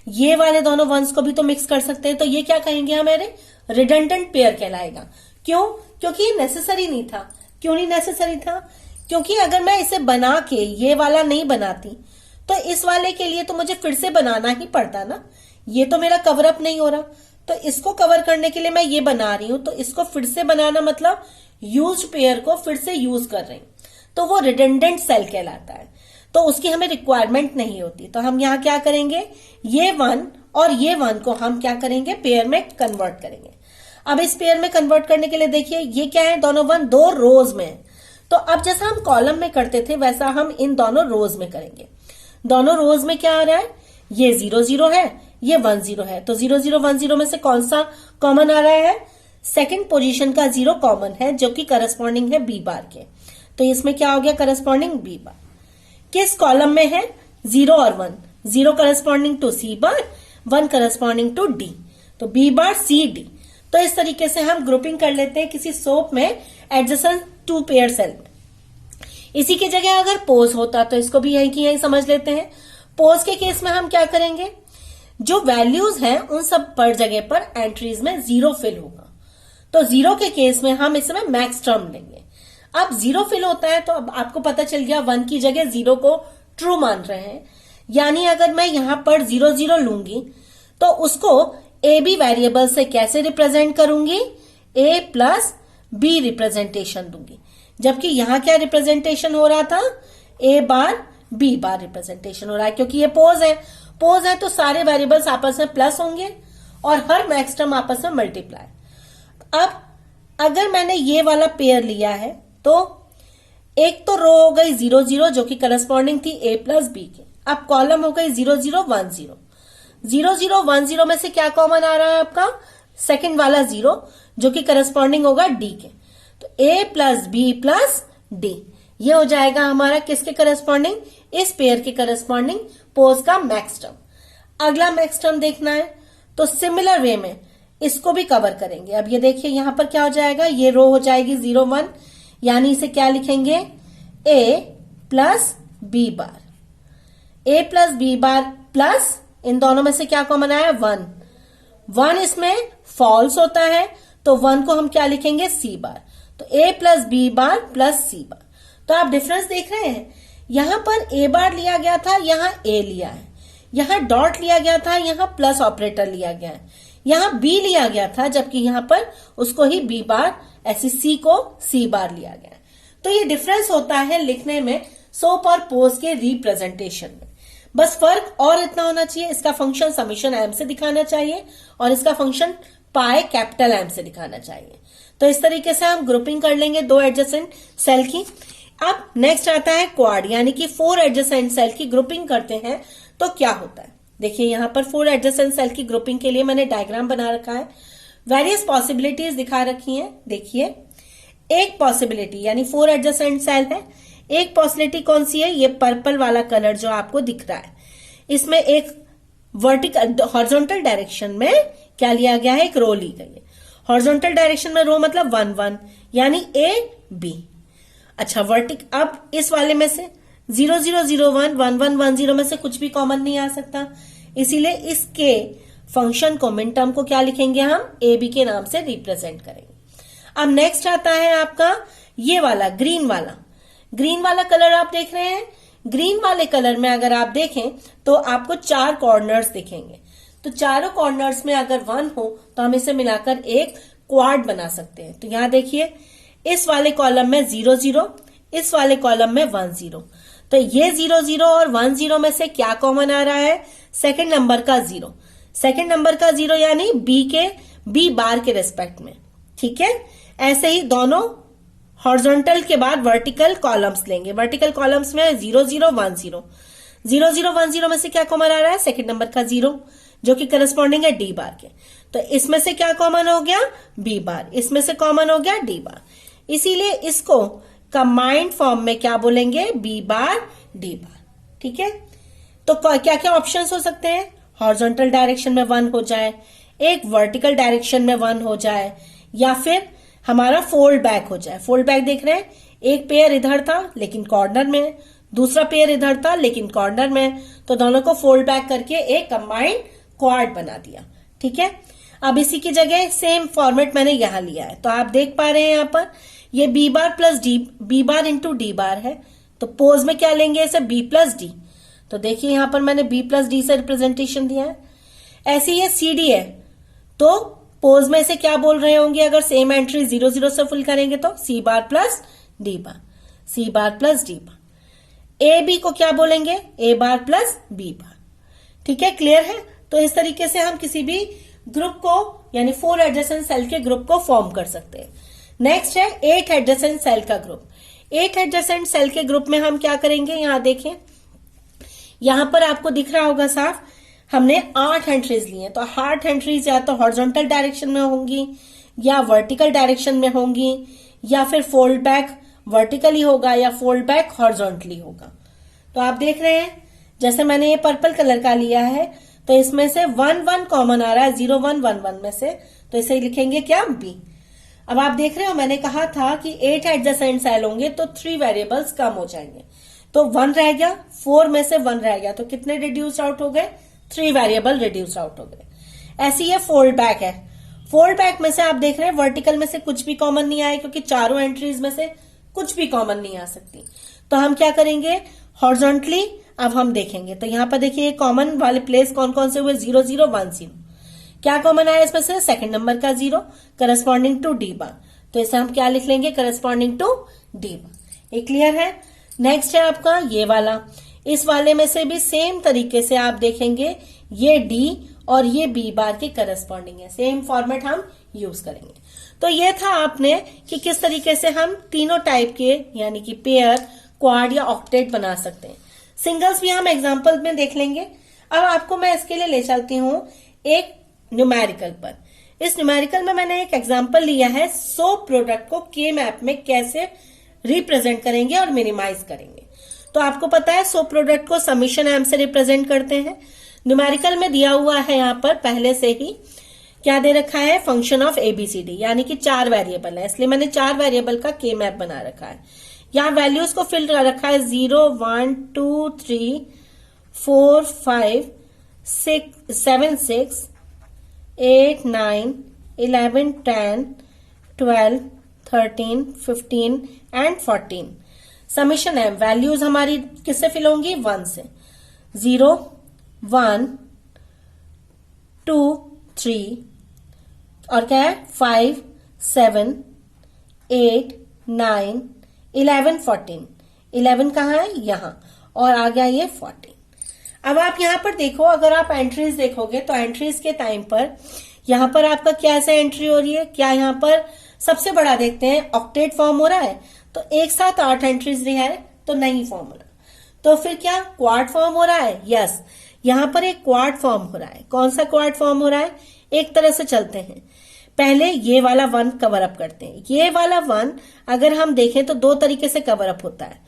ये वाले दोनों वंस को भी तो मिक्स कर सकते हैं, तो ये क्या कहेंगे, हमारे रिडंडेंट पेयर कहलाएगा। क्यों, क्योंकि ये नेसेसरी नहीं था। क्यों नहीं नेसेसरी था, क्योंकि अगर मैं इसे बना के ये वाला नहीं बनाती तो इस वाले के लिए तो मुझे फिर से बनाना ही पड़ता ना। ये तो मेरा कवर अप नहीं हो रहा, तो इसको कवर करने के लिए मैं ये बना रही हूं। तो इसको फिर से बनाना मतलब यूज पेयर को फिर से यूज कर रही हूं, तो वो रिडंडेंट सेल कहलाता है। तो उसकी हमें रिक्वायरमेंट नहीं होती। तो हम यहाँ क्या करेंगे, ये 1 और ये 1 को हम क्या करेंगे, पेयर में कन्वर्ट करेंगे। अब इस पेयर में कन्वर्ट करने के लिए देखिए ये क्या है, दोनों 1 दो रोज में है। तो अब जैसा हम कॉलम में करते थे वैसा हम इन दोनों रोज में करेंगे। दोनों रोज में क्या आ रहा है, ये 0 0 है, ये 1 0 है। तो 0 0 1 0 में से कौन सा कॉमन आ रहा है, सेकंड पोजीशन का 0 कॉमन है, जो कि करस्पॉन्डिंग है बी बार के। तो इसमें क्या हो गया, करस्पॉन्डिंग बी बार। किस कॉलम में है, 0 और 1। 0 corresponding to C bar, 1 corresponding to D. तो बी बार सी डी। तो इस तरीके से हम ग्रुपिंग कर लेते हैं किसी सोप में एडजेसेंट टू पेयर सेल। इसी की जगह अगर पोज होता तो इसको भी यहीं की यहीं समझ लेते हैं। पोज के केस में हम क्या करेंगे, जो वैल्यूज हैं उन सब पर जगह पर एंट्रीज में 0 फिल होगा। तो 0 के केस में हम इसमें मैक्स टर्म लेंगे। अब 0 फिल होता है तो अब आपको पता चल गया 1 की जगह 0 को ट्रू मान रहे हैं। यानी अगर मैं यहां पर 0 0 लूंगी तो उसको ए बी वेरिएबल से कैसे रिप्रेजेंट करूंगी, ए प्लस बी रिप्रेजेंटेशन दूंगी। जबकि यहां क्या रिप्रेजेंटेशन हो रहा था, ए बार बी बार रिप्रेजेंटेशन हो रहा है, क्योंकि ये पोज है। पोज है तो सारे वेरिएबल्स आपस में प्लस होंगे और हर मैक्स टर्म आपस में मल्टीप्लाई। अब अगर मैंने ये वाला पेयर लिया है तो एक तो रो हो गई 0 0 जो कि करस्पॉन्डिंग थी ए प्लस बी के। अब कॉलम हो गई 0 0 1 0। 0 0 1 0 में से क्या कॉमन आ रहा है आपका, सेकंड वाला 0 जो कि करस्पॉन्डिंग होगा डी के। तो ए प्लस बी प्लस डी, ये हो जाएगा हमारा किसके करस्पॉन्डिंग, इस पेयर के करस्पॉन्डिंग पोज का मैक्स टर्म। अगला मैक्स टर्म देखना है तो सिमिलर वे में इसको भी कवर करेंगे। अब ये देखिए यहां पर क्या हो जाएगा, ये रो हो जाएगी 0 1, यानी इसे क्या लिखेंगे, ए प्लस बी बार। ए प्लस बी बार प्लस इन दोनों में से क्या कॉमन आया, 1 1 इसमें फॉल्स होता है तो 1 को हम क्या लिखेंगे, सी बार। तो a plus B bar plus C bar. तो आप डिफरेंस देख रहे हैं, यहां पर a बार लिया गया था, यहां a लिया है, यहां डॉट लिया गया था, यहां प्लस ऑपरेटर लिया गया है, यहां b लिया गया था, जबकि यहां पर उसको ही b बार, ऐसी c को c बार लिया गया है। तो ये डिफरेंस होता है लिखने में सोप और पोज के रिप्रेजेंटेशन में। बस फर्क और इतना होना चाहिए, इसका फंक्शन समेशन m से दिखाना चाहिए और इसका फंक्शन पाई कैपिटल M से दिखाना चाहिए। तो इस तरीके से हम ग्रुपिंग कर लेंगे 2 एडजेसेंट सेल की। अब नेक्स्ट आता है क्वाड, यानी कि 4 एडजेसेंट सेल की ग्रुपिंग करते हैं तो क्या होता है। देखिए यहां पर 4 एडजेसेंट सेल की ग्रुपिंग के लिए मैंने डायग्राम बना रखा है, वेरियस पॉसिबिलिटीज दिखा रखी हैं। देखिए एक पॉसिबिलिटी यानी 4 एडजेसेंट सेल है, एक पॉसिबिलिटी कौन सी है, ये पर्पल वाला कलर जो आपको दिख रहा है, इसमें एक वर्टिकल हॉरिजॉन्टल डायरेक्शन में क्या लिया गया है, एक रो ली गई है। हॉरिजॉन्टल डायरेक्शन में रो मतलब 1 1 यानी ए बी। अच्छा वर्टिक, अब इस वाले में से 0 0 0 1 1 1 1 0 में से कुछ भी कॉमन नहीं आ सकता, इसीलिए इसके फंक्शन को मिन टर्म को क्या लिखेंगे हम, ए बी के नाम से रिप्रेजेंट करेंगे। अब नेक्स्ट आता है आपका ये वाला ग्रीन वाला। ग्रीन वाला कलर आप देख रहे हैं, ग्रीन वाले कलर में अगर आप देखें तो आपको 4 कॉर्नर्स दिखेंगे। तो चारों कॉर्नर्स में अगर 1 हो तो हम इसे मिलाकर एक क्वाड बना सकते हैं। तो यहां देखिए इस वाले कॉलम में 0 0, इस वाले कॉलम में 1 0। तो ये 0 0 और 1 0 में से क्या कॉमन आ रहा है, सेकंड नंबर का 0। सेकंड नंबर का 0 यानी बी बार के रेस्पेक्ट में, ठीक है। ऐसे ही दोनों हॉरिजॉन्टल के बाद वर्टिकल कॉलम्स लेंगे। वर्टिकल कॉलम्स में 0 0 1 0, 0 0 1 0 में से क्या कॉमन आ रहा है, सेकंड नंबर का 0 जो कि करस्पॉन्डिंग है डी बार के। तो इसमें से क्या कॉमन हो गया, बी बार, इसमें से कॉमन हो गया डी बार, इसीलिए इसको कंबाइंड फॉर्म में क्या बोलेंगे, बी बार डी बार, ठीक है। तो क्या क्या ऑप्शंस हो सकते हैं, हॉरिजॉन्टल डायरेक्शन में 1 हो जाए, एक वर्टिकल डायरेक्शन में 1 हो जाए, या फिर हमारा फोल्ड बैक हो जाए। फोल्ड बैक देख रहे हैं, एक पेयर इधर था लेकिन कॉर्नर में, दूसरा पेयर इधर था लेकिन कॉर्नर में, तो दोनों को फोल्ड बैक करके एक कंबाइंड क्वाड बना दिया, ठीक है। अब इसी की जगह सेम फॉर्मेट मैंने यहां लिया है, तो आप देख पा रहे हैं यहां पर ये B bar plus D, B bar into D bar है। तो पोज में क्या लेंगे इसे, बी प्लस डी। तो देखिए यहां पर मैंने बी प्लस डी से रिप्रेजेंटेशन दिया है। ऐसे ही सी डी है, तो पोज में से क्या बोल रहे होंगे, अगर सेम एंट्री 0 0 से फुल करेंगे तो C bar plus D bar, C bar plus D bar. A B को क्या बोलेंगे, ए बार प्लस बी बार, ठीक है, क्लियर है। तो इस तरीके से हम किसी भी ग्रुप को यानी 4 एडजेसेंट सेल के ग्रुप को फॉर्म कर सकते हैं। नेक्स्ट है 8 एडजेसेंट सेल का ग्रुप। 8 एडजेसेंट सेल के ग्रुप में हम क्या करेंगे, यहां देखें, यहां पर आपको दिख रहा होगा साफ, हमने 8 एंट्रीज ली हैं। तो 8 एंट्रीज या तो हॉरिजॉन्टल डायरेक्शन में होंगी, या वर्टिकल डायरेक्शन में होंगी, या फिर फोल्ड बैक वर्टिकली होगा, या फोल्ड बैक हॉरिजॉन्टली होगा। तो आप देख रहे हैं जैसे मैंने ये पर्पल कलर का लिया है, तो इसमें से 1 1 कॉमन आ रहा है 0 1 1 1 में से, तो इसे लिखेंगे क्या, बी। अब आप देख रहे हो मैंने कहा था कि 8 एडजेसेंट सेल होंगे तो 3 वेरिएबल्स कम हो जाएंगे, तो 1 रह गया, 4 में से 1 रह गया, तो कितने रिड्यूस आउट हो गए, 3 वेरिएबल रिड्यूस आउट हो गए। ऐसी ये फोल्ड बैक है। फोल्ड बैक में से आप देख रहे हैं वर्टिकल में से कुछ भी कॉमन नहीं आया, क्योंकि चारों एंट्रीज में से कुछ भी कॉमन नहीं आ सकती। तो हम क्या करेंगे, हॉरिजॉन्टली अब हम देखेंगे। तो यहां पर देखिए कॉमन वाले प्लेस कौन कौन से हुए, 0 0 1 0। क्या कॉमन आया इसमें से, सेकंड नंबर का 0 करस्पॉन्डिंग टू डी बार, तो इसे हम क्या लिख लेंगे, करस्पॉन्डिंग टू डी बार। ये क्लियर है। नेक्स्ट है आपका ये वाला, इस वाले में से भी सेम तरीके से आप देखेंगे ये डी और ये बी बार के करस्पॉन्डिंग है, सेम फॉर्मेट हम यूज करेंगे। तो ये था आपने कि किस तरीके से हम तीनों टाइप के यानी कि पेयर, क्वाड या ऑक्टेट बना सकते हैं। सिंगल्स भी हम एग्जाम्पल में देख लेंगे। अब आपको मैं इसके लिए ले चलती हूं एक न्यूमेरिकल पर। इस न्यूमेरिकल में मैंने एक एग्जाम्पल लिया है, सोप प्रोडक्ट को के मैप में कैसे रिप्रेजेंट करेंगे और मिनिमाइज करेंगे। तो आपको पता है सोप प्रोडक्ट को समीशन एम से रिप्रेजेंट करते हैं। न्यूमेरिकल में दिया हुआ है यहाँ पर पहले से ही क्या दे रखा है, फंक्शन ऑफ एबीसीडी, यानी कि 4 वेरिएबल है, इसलिए मैंने 4 वेरिएबल का के मैप बना रखा है। यहाँ वैल्यूज को फिल कर रखा है 0 1 2 3 4 5 6 7 6 8 9 11, 10, 12, 13, 15 एंड 14। समेशन है, वैल्यूज हमारी किससे फिल होंगी? 1 से। 0, 1, 2, 3 और क्या है? 5, 7, 8, 9, 11, 14। 11 कहाँ है? यहां, और आ गया ये 14। अब आप यहां पर देखो, अगर आप एंट्रीज देखोगे तो एंट्रीज के टाइम पर यहां पर आपका क्या ऐसे एंट्री हो रही है? क्या यहां पर सबसे बड़ा देखते हैं ऑक्टेट फॉर्म हो रहा है? तो एक साथ 8 एंट्रीज है तो नहीं फॉर्म हो रहा। तो फिर क्या क्वाड फॉर्म हो रहा है? यस, यहां पर एक क्वाड फॉर्म हो रहा है। कौन सा क्वाड फॉर्म हो रहा है? एक तरह से चलते हैं, पहले ये वाला 1 कवर अप करते हैं। ये वाला 1 अगर हम देखें तो 2 तरीके से कवर अप होता है,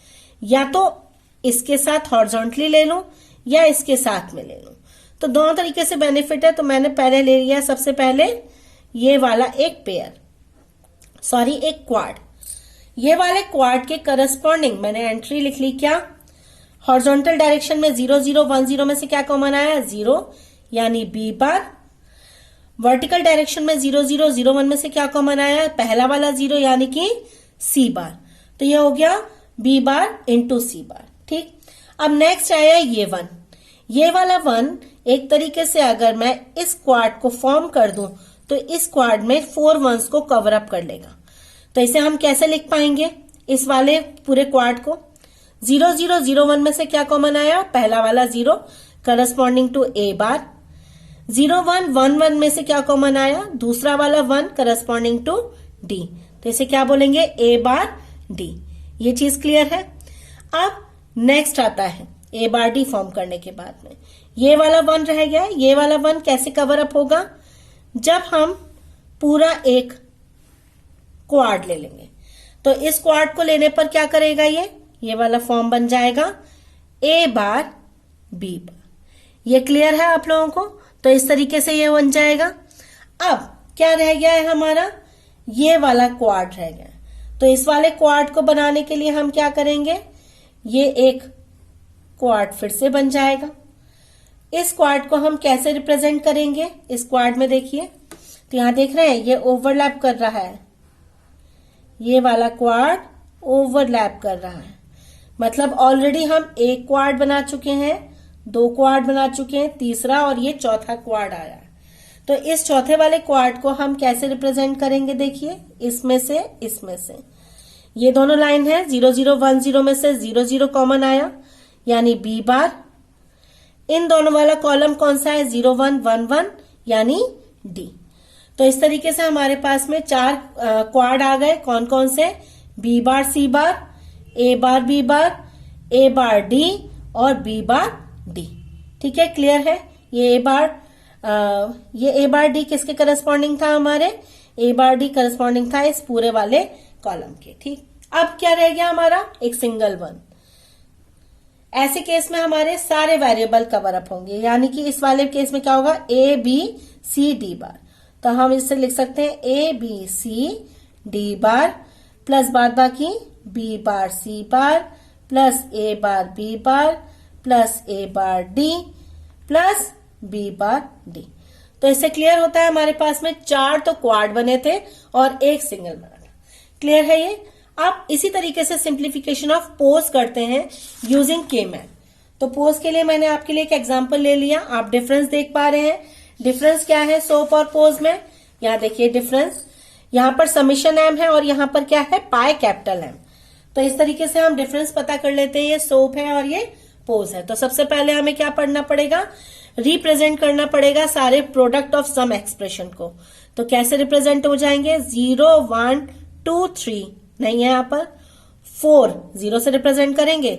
या तो इसके साथ हॉरिजॉन्टली ले लो या इसके साथ में ले लो। तो दोनों तरीके से बेनिफिट है। तो मैंने पहले ले लिया सबसे पहले ये वाला एक पेयर, सॉरी एक क्वाड। ये वाले क्वाड के करस्पॉन्डिंग मैंने एंट्री लिख ली। क्या? हॉरिजॉन्टल डायरेक्शन में 0, 0, 1, 0 में से क्या कॉमन आया? 0 यानी बी बार। वर्टिकल डायरेक्शन में 0, 0, 0, 1 में से क्या कॉमन आया? पहला वाला 0 यानी कि सी बार। तो ये हो गया बी बार इंटू सी बार। ठीक, अब नेक्स्ट आया ये 1। ये वाला 1 एक तरीके से अगर मैं इस क्वाड को फॉर्म कर दूं तो इस क्वाड में 4 1s को कवर अप कर लेगा। तो इसे हम कैसे लिख पाएंगे इस वाले पूरे क्वाड को? 0, 0, 0, 1 में से क्या कॉमन आया? पहला वाला 0 करस्पॉन्डिंग टू ए बार। 0, 1, 1, 1 में से क्या कॉमन आया? दूसरा वाला 1 करस्पॉन्डिंग टू डी। तो इसे क्या बोलेंगे? ए बार डी। ये चीज क्लियर है। अब नेक्स्ट आता है ए बार डी फॉर्म करने के बाद में ये वाला 1 रह गया। ये वाला 1 कैसे कवर अप होगा? जब हम पूरा एक क्वाड ले लेंगे। तो इस क्वाड को लेने पर क्या करेगा? ये वाला फॉर्म बन जाएगा ए बार बी बार। ये क्लियर है आप लोगों को? तो इस तरीके से ये बन जाएगा। अब क्या रह गया है हमारा? ये वाला क्वाड रह गया। तो इस वाले क्वाड को बनाने के लिए हम क्या करेंगे? ये एक क्वाड फिर से बन जाएगा। इस क्वाड को हम कैसे रिप्रेजेंट करेंगे? इस क्वाड में देखिए, तो यहां देख रहे हैं ये ओवरलैप कर रहा है। ये वाला क्वाड ओवरलैप कर रहा है, मतलब ऑलरेडी हम एक क्वाड बना चुके हैं, 2 क्वाड बना चुके हैं, तीसरा और ये चौथा क्वाड आया है। तो इस चौथे वाले क्वाड को हम कैसे रिप्रेजेंट करेंगे? देखिए, इसमें से ये दोनों लाइन है, 0, 0, 1, 0 में से 0, 0 कॉमन आया यानी बी बार। इन दोनों वाला कॉलम कौन सा है? 0, 1, 1, 1 यानी डी। तो इस तरीके से हमारे पास में 4 क्वाड आ गए। कौन कौन से? बी बार सी बार, ए बार बी बार, ए बार डी और बी बार डी। ठीक है, क्लियर है? ये ए बार डी किसके करस्पॉन्डिंग था? हमारे ए बार डी करस्पॉन्डिंग था इस पूरे वाले कॉलम के। ठीक, अब क्या रह गया हमारा? एक सिंगल 1। ऐसे केस में हमारे सारे वेरिएबल कवर अप होंगे, यानी कि इस वाले केस में क्या होगा? A B C D bar. तो हम इससे लिख सकते हैं A B C D bar plus बाद बाकी B bar C bar plus A bar B bar plus A bar D plus B bar D. तो इससे क्लियर होता है हमारे पास में 4 तो क्वाड बने थे और एक सिंगल बना था। क्लियर है ये? आप इसी तरीके से सिंप्लीफिकेशन ऑफ पोज करते हैं यूजिंग के मैथ। तो पोज के लिए मैंने आपके लिए एक एग्जांपल ले लिया। आप डिफरेंस देख पा रहे हैं। डिफरेंस क्या है सोप और पोज में? यहाँ देखिए डिफरेंस, यहाँ पर समेशन एम है और यहाँ पर क्या है? Pi capital M. तो इस तरीके से हम डिफरेंस पता कर लेते हैं। ये सोप है और ये पोज है। तो सबसे पहले हमें क्या पढ़ना पड़ेगा? रिप्रेजेंट करना पड़ेगा सारे प्रोडक्ट ऑफ सम एक्सप्रेशन को। तो कैसे रिप्रेजेंट हो जाएंगे? 0, 1, 2, 3 नहीं है यहाँ पर, 4 0 से रिप्रेजेंट करेंगे,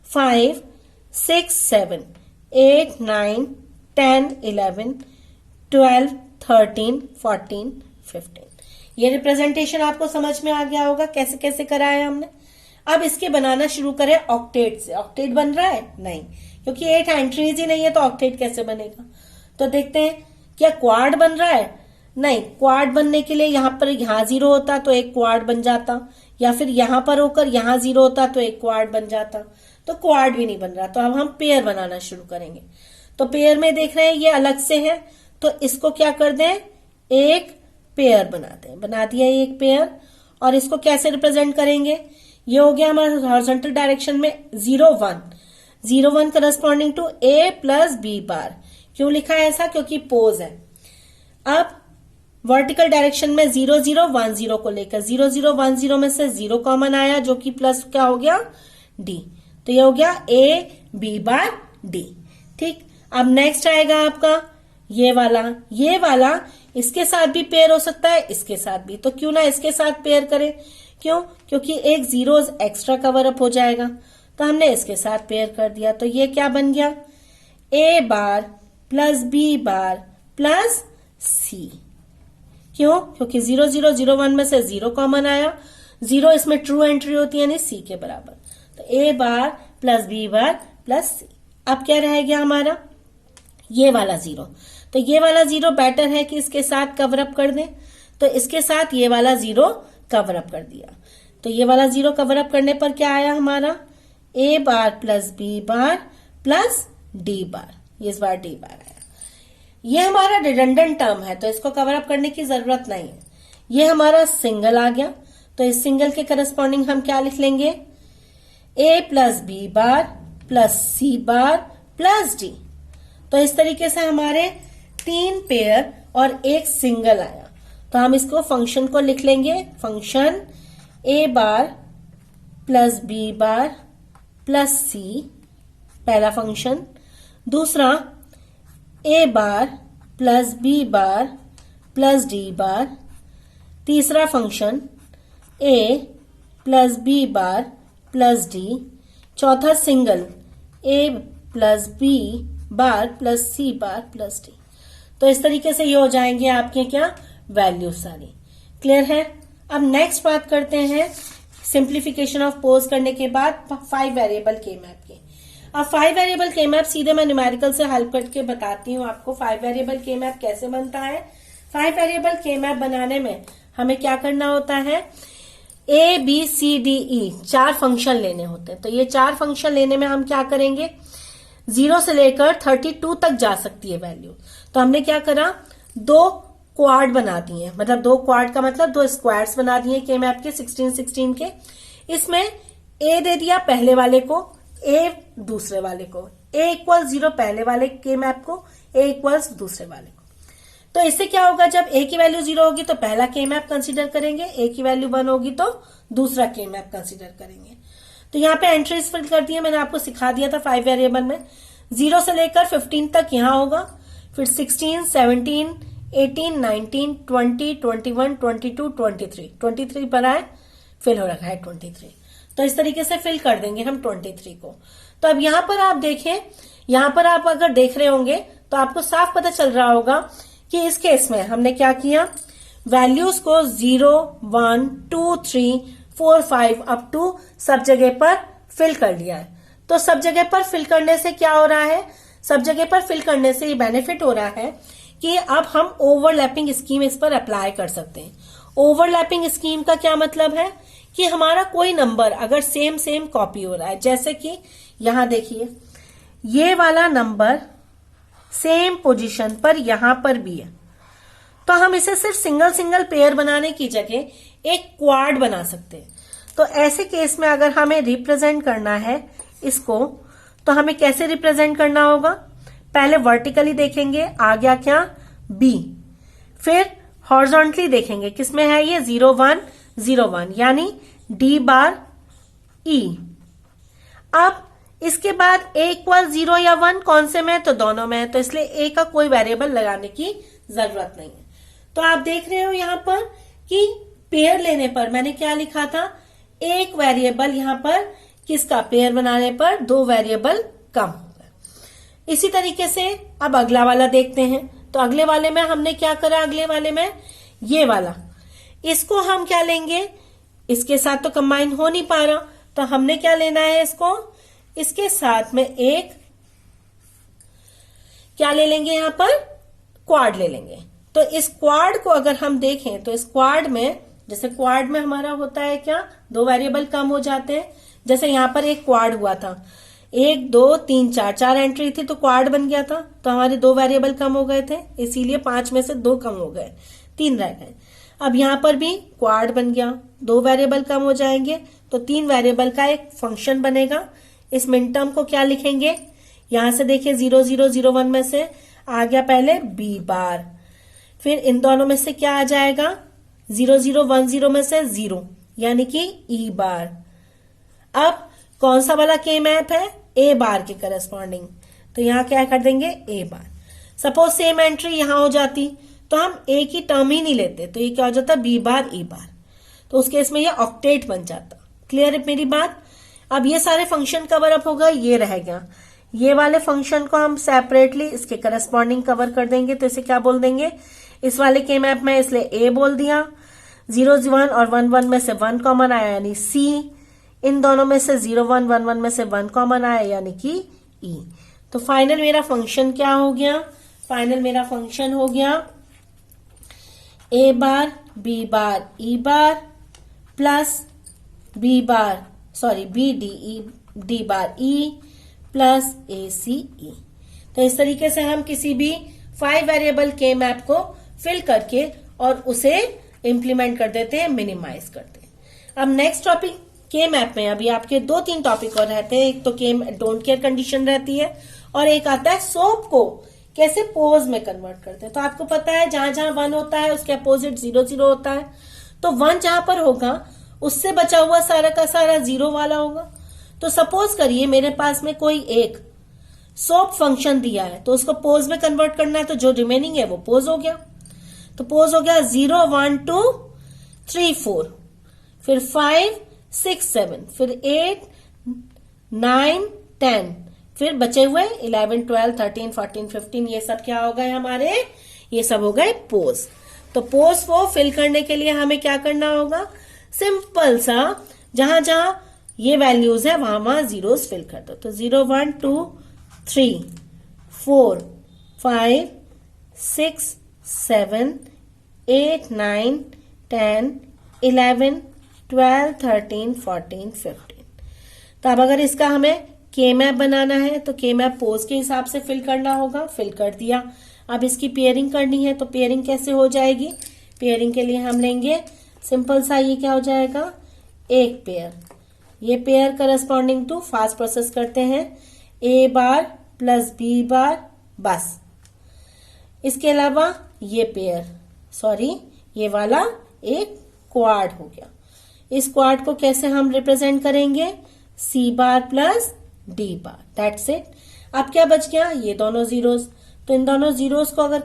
5, 6, 7, 8, 9, 10, 11, 12, 13, 14, 15। ये रिप्रेजेंटेशन आपको समझ में आ गया होगा कैसे कैसे कराया हमने। अब इसके बनाना शुरू करें ऑक्टेट से। ऑक्टेट बन रहा है? नहीं, क्योंकि 8 एंट्रीज ही नहीं है तो ऑक्टेट कैसे बनेगा? तो देखते हैं, क्या क्वाड बन रहा है? नहीं, क्वाड बनने के लिए यहाँ पर यहाँ 0 होता तो एक क्वाड बन जाता, या फिर यहाँ पर होकर यहाँ 0 होता तो एक क्वाड बन जाता। तो क्वाड भी नहीं बन रहा, तो अब हम पेयर बनाना शुरू करेंगे। तो पेयर में देख रहे हैं ये अलग से है, तो इसको क्या कर दें? 1 पेयर बनाते हैं। बना दिया ये एक पेयर, और इसको कैसे रिप्रेजेंट करेंगे? ये हो गया हमारा हॉरिजॉन्टल डायरेक्शन में 0 1, 0 1 corresponding to A plus B bar. क्यों लिखा है ऐसा? क्योंकि पोज है। अब वर्टिकल डायरेक्शन में 0 0 1 0 को लेकर 0 0 1 0 में से 0 कॉमन आया, जो कि प्लस क्या हो गया? D। तो ये हो गया A B बार D। ठीक, अब नेक्स्ट आएगा आपका ये वाला इसके साथ भी पेयर हो सकता है, इसके साथ भी। तो क्यों ना इसके साथ पेयर करें? क्यों? क्योंकि एक जीरोस एक्स्ट्रा कवर अप हो जाएगा। तो हमने इसके साथ पेयर कर दिया। तो ये क्या बन गया? A bar plus B bar plus C। क्यों? क्योंकि 0 0 0 1 में से 0 कॉमन आया, 0 इसमें ट्रू एंट्री होती है यानी C के बराबर। तो A bar plus B bar plus C। अब क्या रह गया हमारा? ये वाला 0। तो ये वाला 0 बेटर है कि इसके साथ कवर अप कर दें, तो इसके साथ ये वाला 0 कवर अप कर दिया। तो ये वाला 0 कवर अप करने पर क्या आया हमारा? A bar plus B bar plus D बार। ये इस बार D बार आया। ये हमारा रिडंडेंट टर्म है, तो इसको कवर अप करने की जरूरत नहीं है। ये हमारा सिंगल आ गया, तो इस सिंगल के करस्पॉन्डिंग हम क्या लिख लेंगे? A plus B bar plus C bar plus D। तो इस तरीके से हमारे 3 पेयर और एक सिंगल आया। तो हम इसको फंक्शन को लिख लेंगे, function A bar plus B bar plus C, पहला फंक्शन। दूसरा A bar plus B bar plus D बार। तीसरा function A plus B bar plus D। चौथा single A plus B bar plus C bar plus D। तो इस तरीके से ये हो जाएंगे आपके क्या? वैल्यू सारी। क्लियर है? अब नेक्स्ट बात करते हैं सिंप्लीफिकेशन ऑफ पोज करने के बाद 5 वेरिएबल के मैप की। अब 5 वेरिएबल के मैप सीधे मैं न्यूमेरिकल से हेल्प करके बताती हूँ आपको 5 वेरिएबल के मैप कैसे बनता है। 5 वेरिएबल के मैप बनाने में हमें क्या करना होता है? A B C D E 4 function लेने होते हैं। तो ये 4 फंक्शन लेने में हम क्या करेंगे? 0 से लेकर 32 तक जा सकती है वैल्यू। तो हमने क्या करा? 2 क्वाड बना दिए, मतलब 2 क्वाड का मतलब 2 स्क्वाड्स बना दिए के मैप के 16 16 के। इसमें A दे दिया पहले वाले को, A दूसरे वाले को, A इक्वल 0 पहले वाले के मैप को, A इक्वल्स दूसरे वाले को। तो इससे क्या होगा? जब A की वैल्यू 0 होगी तो पहला के मैप कंसीडर करेंगे, A की वैल्यू 1 होगी तो दूसरा के मैप कंसीडर करेंगे। तो यहाँ पे एंट्रीज फिल कर दी है, मैंने आपको सिखा दिया था 5 वेरिएबल में। 0 से लेकर 15 तक यहाँ होगा, फिर 16 17 18 19 20 21 22 23 बना है, फिल हो रखा है 23। तो इस तरीके से फिल कर देंगे हम 23 को। तो अब यहाँ पर आप देखें, यहाँ पर आप अगर देख रहे होंगे तो आपको साफ पता चल रहा होगा कि इस केस में हमने क्या किया? वैल्यूज को 0 1 2 3 4 5 अप टू सब जगह पर फिल कर लिया है। तो सब जगह पर फिल करने से क्या हो रहा है? सब जगह पर फिल करने से ये बेनिफिट हो रहा है कि अब हम ओवरलैपिंग स्कीम इस पर अप्लाई कर सकते हैं। ओवरलैपिंग स्कीम का क्या मतलब है? कि हमारा कोई नंबर अगर सेम कॉपी हो रहा है, जैसे कि यहां देखिए ये वाला नंबर सेम पोजीशन पर यहां पर भी है, तो हम इसे सिर्फ सिंगल पेयर बनाने की जगह एक क्वाड बना सकते हैं। तो ऐसे केस में अगर हमें रिप्रेजेंट करना है इसको, तो हमें कैसे रिप्रेजेंट करना होगा? पहले वर्टिकली देखेंगे, आ गया क्या? B। फिर हॉरिजॉन्टली देखेंगे, किसमें है ये? 0 1 0 1 यानी D बार E। अब इसके बाद A इक्वल 0 या 1 कौन से में? तो दोनों में है, तो इसलिए A का कोई वेरिएबल लगाने की जरूरत नहीं है। तो आप देख रहे हो यहाँ पर कि पेयर लेने पर मैंने क्या लिखा था? एक वेरिएबल यहाँ पर किसका? पेयर बनाने पर 2 वेरिएबल कम हो गए। इसी तरीके से अब अगला वाला देखते हैं। तो अगले वाले में हमने क्या करा? अगले वाले में ये वाला, इसको हम क्या लेंगे? इसके साथ तो कंबाइन हो नहीं पा रहा, तो हमने क्या लेना है? इसको इसके साथ में एक क्या ले लेंगे? यहाँ पर क्वाड ले लेंगे। तो इस क्वाड को अगर हम देखें तो इस क्वाड में, जैसे क्वाड में हमारा होता है क्या? 2 वेरिएबल कम हो जाते हैं। जैसे यहाँ पर एक क्वाड हुआ था, 1 2 3 4 एंट्री थी तो क्वाड बन गया था, तो हमारे 2 वेरिएबल कम हो गए थे, इसीलिए 5 में से 2 कम हो गए, 3 रह गए। अब यहां पर भी क्वाड बन गया, 2 वेरिएबल कम हो जाएंगे तो 3 वेरिएबल का एक फंक्शन बनेगा। इस मिन टर्म को क्या लिखेंगे, यहां से देखिए 0 0 0 1 में से आ गया पहले बी बार, फिर इन दोनों में से क्या आ जाएगा 0 0 1 0 में से 0 यानी कि ई बार। अब कौन सा वाला के मैप है, ए बार के करस्पॉन्डिंग, तो यहां क्या कर देंगे ए बार। सपोज सेम एंट्री यहां हो जाती तो हम ए की टर्म ही नहीं लेते, तो ये क्या हो जाता बी बार ई बार, तो उस केस में ये ऑक्टेट बन जाता। क्लियर है मेरी बात। अब ये सारे फंक्शन कवर अप हो गए, ये रह गया, ये वाले फंक्शन को हम सेपरेटली इसके करस्पॉन्डिंग कवर कर देंगे, तो इसे क्या बोल देंगे, इस वाले के मैप में इसलिए ए बोल दिया, 0 1 और 1 1 में से 1 कॉमन आया यानी सी, इन दोनों में से 0 1 1 1 में से 1 कॉमन आया यानी कि ई। तो फाइनल मेरा फंक्शन क्या हो गया, फाइनल मेरा फंक्शन हो गया A bar B bar E bar plus B bar sorry B D bar E plus A C E. तो इस तरीके से हम किसी भी 5 वेरिएबल के मैप को फिल करके और उसे इंप्लीमेंट कर देते हैं, मिनिमाइज करते हैं। अब नेक्स्ट टॉपिक के मैप में अभी आपके 2-3 टॉपिक और रहते हैं। एक तो के डोंट केयर कंडीशन रहती है और एक आता है सोप को कैसे पोज में कन्वर्ट करते हैं। तो आपको पता है जहां जहां 1 होता है उसके अपोजिट 0 0 होता है, तो 1 जहां पर होगा उससे बचा हुआ सारा का सारा 0 वाला होगा। तो सपोज करिए मेरे पास में कोई एक सोप फंक्शन दिया है, तो उसको पोज में कन्वर्ट करना है, तो जो रिमेनिंग है वो पोज हो गया। तो पोज हो गया 0 1 2 3 4, फिर 5 6 7, फिर 8 9 10, फिर बचे हुए 11 12 13 14 15, ये सब क्या हो गए हमारे, ये सब हो गए पोज। तो पोज को फिल करने के लिए हमें क्या करना होगा, सिंपल सा जहां जहां ये वैल्यूज है वहां वहां जीरोस फिल कर दो। तो 0 1 2 3 4 5 6 7 8 9 10 11 12 13 14 15। तो अब अगर इसका हमें के मैप बनाना है तो के मैप पोज के हिसाब से फिल करना होगा, फिल कर दिया। अब इसकी पेयरिंग करनी है, तो पेयरिंग कैसे हो जाएगी, पेयरिंग के लिए हम लेंगे सिंपल सा, ये क्या हो जाएगा एक पेयर, ये pair corresponding to fast process करते हैं ए बार प्लस बी बार, बस। इसके अलावा ये पेयर सॉरी ये वाला एक क्वाड हो गया। इस क्वाड को कैसे हम रिप्रेजेंट करेंगे, C bar plus D bar, that's it. अब क्या बच गया, ये दोनों जीरोस, तो इन दोनों जीरोस को अगर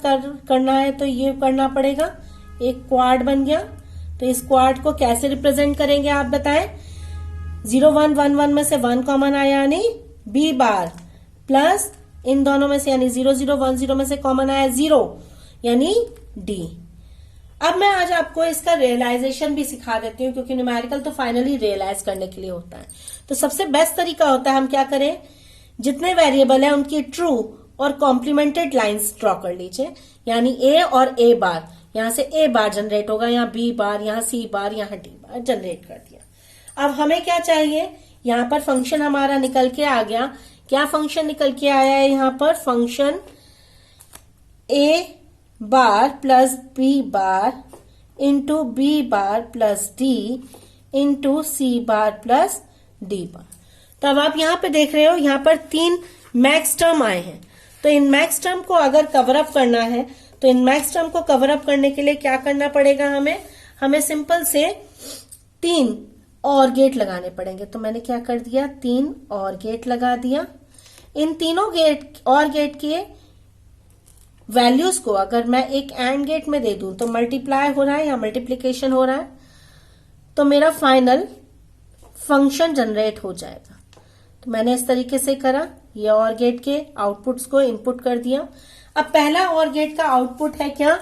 करना है तो ये करना पड़ेगा, एक क्वाड बन गया। तो इस क्वाड को कैसे रिप्रेजेंट करेंगे आप बताएं, 0 1 1 1 में से 1 कॉमन आया यानी बी बार प्लस इन दोनों में से यानी 0 0 1 0 में से कॉमन आया 0 यानी डी। अब मैं आज आपको इसका रियलाइजेशन भी सिखा देती हूँ, क्योंकि न्यूमेरिकल तो फाइनली रियलाइज करने के लिए होता है। तो सबसे बेस्ट तरीका होता है हम क्या करें, जितने वेरिएबल है उनकी ट्रू और कॉम्प्लीमेंटेड लाइंस ड्रॉ कर लीजिए, यानी ए और ए बार, यहां से ए बार जनरेट होगा, यहाँ बी बार, यहाँ सी बार, यहाँ डी बार जनरेट कर दिया। अब हमें क्या चाहिए, यहाँ पर फंक्शन हमारा निकल के आ गया। क्या फंक्शन निकल के आया है यहाँ पर, function A bar plus B bar into B bar plus D into C bar plus D bar. तो अब आप यहाँ पे देख रहे हो यहाँ पर 3 मैक्स टर्म आए हैं। तो इन मैक्स टर्म को अगर कवर अप करना है तो इन मैक्स टर्म को कवर अप करने के लिए क्या करना पड़ेगा, हमें सिंपल से 3 और गेट लगाने पड़ेंगे। तो मैंने क्या कर दिया, 3 और गेट लगा दिया। इन तीनों गेट और गेट के वैल्यूज को अगर मैं एक एंड गेट में दे दूं तो मल्टीप्लाई हो रहा है या मल्टीप्लीकेशन हो रहा है, तो मेरा फाइनल फंक्शन जनरेट हो जाएगा। तो मैंने इस तरीके से करा, ये और गेट के आउटपुट्स को इनपुट कर दिया। अब पहला और गेट का आउटपुट है क्या,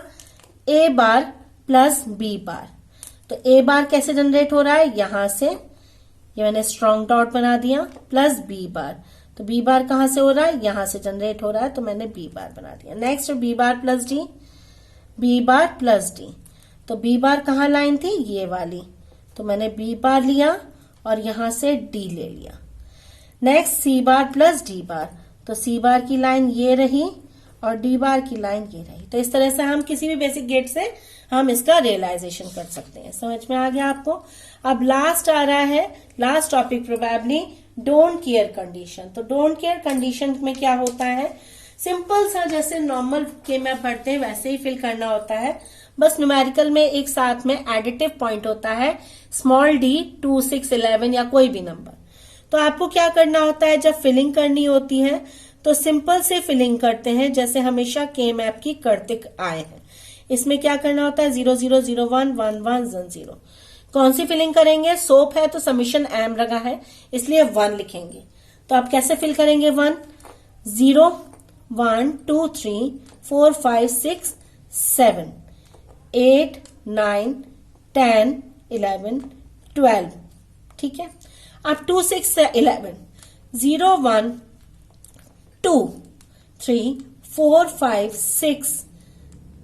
ए बार प्लस बी बार। तो ए बार कैसे जनरेट हो रहा है, यहां से ये मैंने स्ट्रॉन्ग डॉट बना दिया, प्लस बी बार। तो बी बार कहां से हो रहा है, यहां से जनरेट हो रहा है, तो मैंने बी बार बना दिया। Next B bar plus D, B bar plus D. तो बी बार कहां लाइन थी, ये वाली, तो मैंने बी बार लिया और यहां से डी ले लिया। नेक्स्ट सी बार प्लस डी बार, तो सी बार की लाइन ये रही और डी बार की लाइन ये रही। तो इस तरह से हम किसी भी बेसिक गेट से हम इसका रियलाइजेशन कर सकते हैं। समझ में आ गया आपको। अब लास्ट आ रहा है, last topic probably don't care condition. तो डोंट केयर कंडीशन में क्या होता है, सिंपल सा जैसे नॉर्मल के में पढ़ते हैं वैसे ही फिल करना होता है, बस न्यूमेरिकल में एक साथ में एडिटिव पॉइंट होता है, स्मॉल डी 2, 6, 11 या कोई भी नंबर। तो आपको क्या करना होता है, जब फिलिंग करनी होती है तो सिंपल से फिलिंग करते हैं जैसे हमेशा के मैप की करते आए हैं। इसमें क्या करना होता है, 0 0 0 1 1 1 0। कौन सी फिलिंग करेंगे, सोप है तो समीशन एम लगा है इसलिए 1 लिखेंगे। तो आप कैसे फिल करेंगे, 1 0 1 2 3 4 5 6 7 8 9 10 11 12। ठीक है। अब 2 6 11 0 1 2 3 4 5 6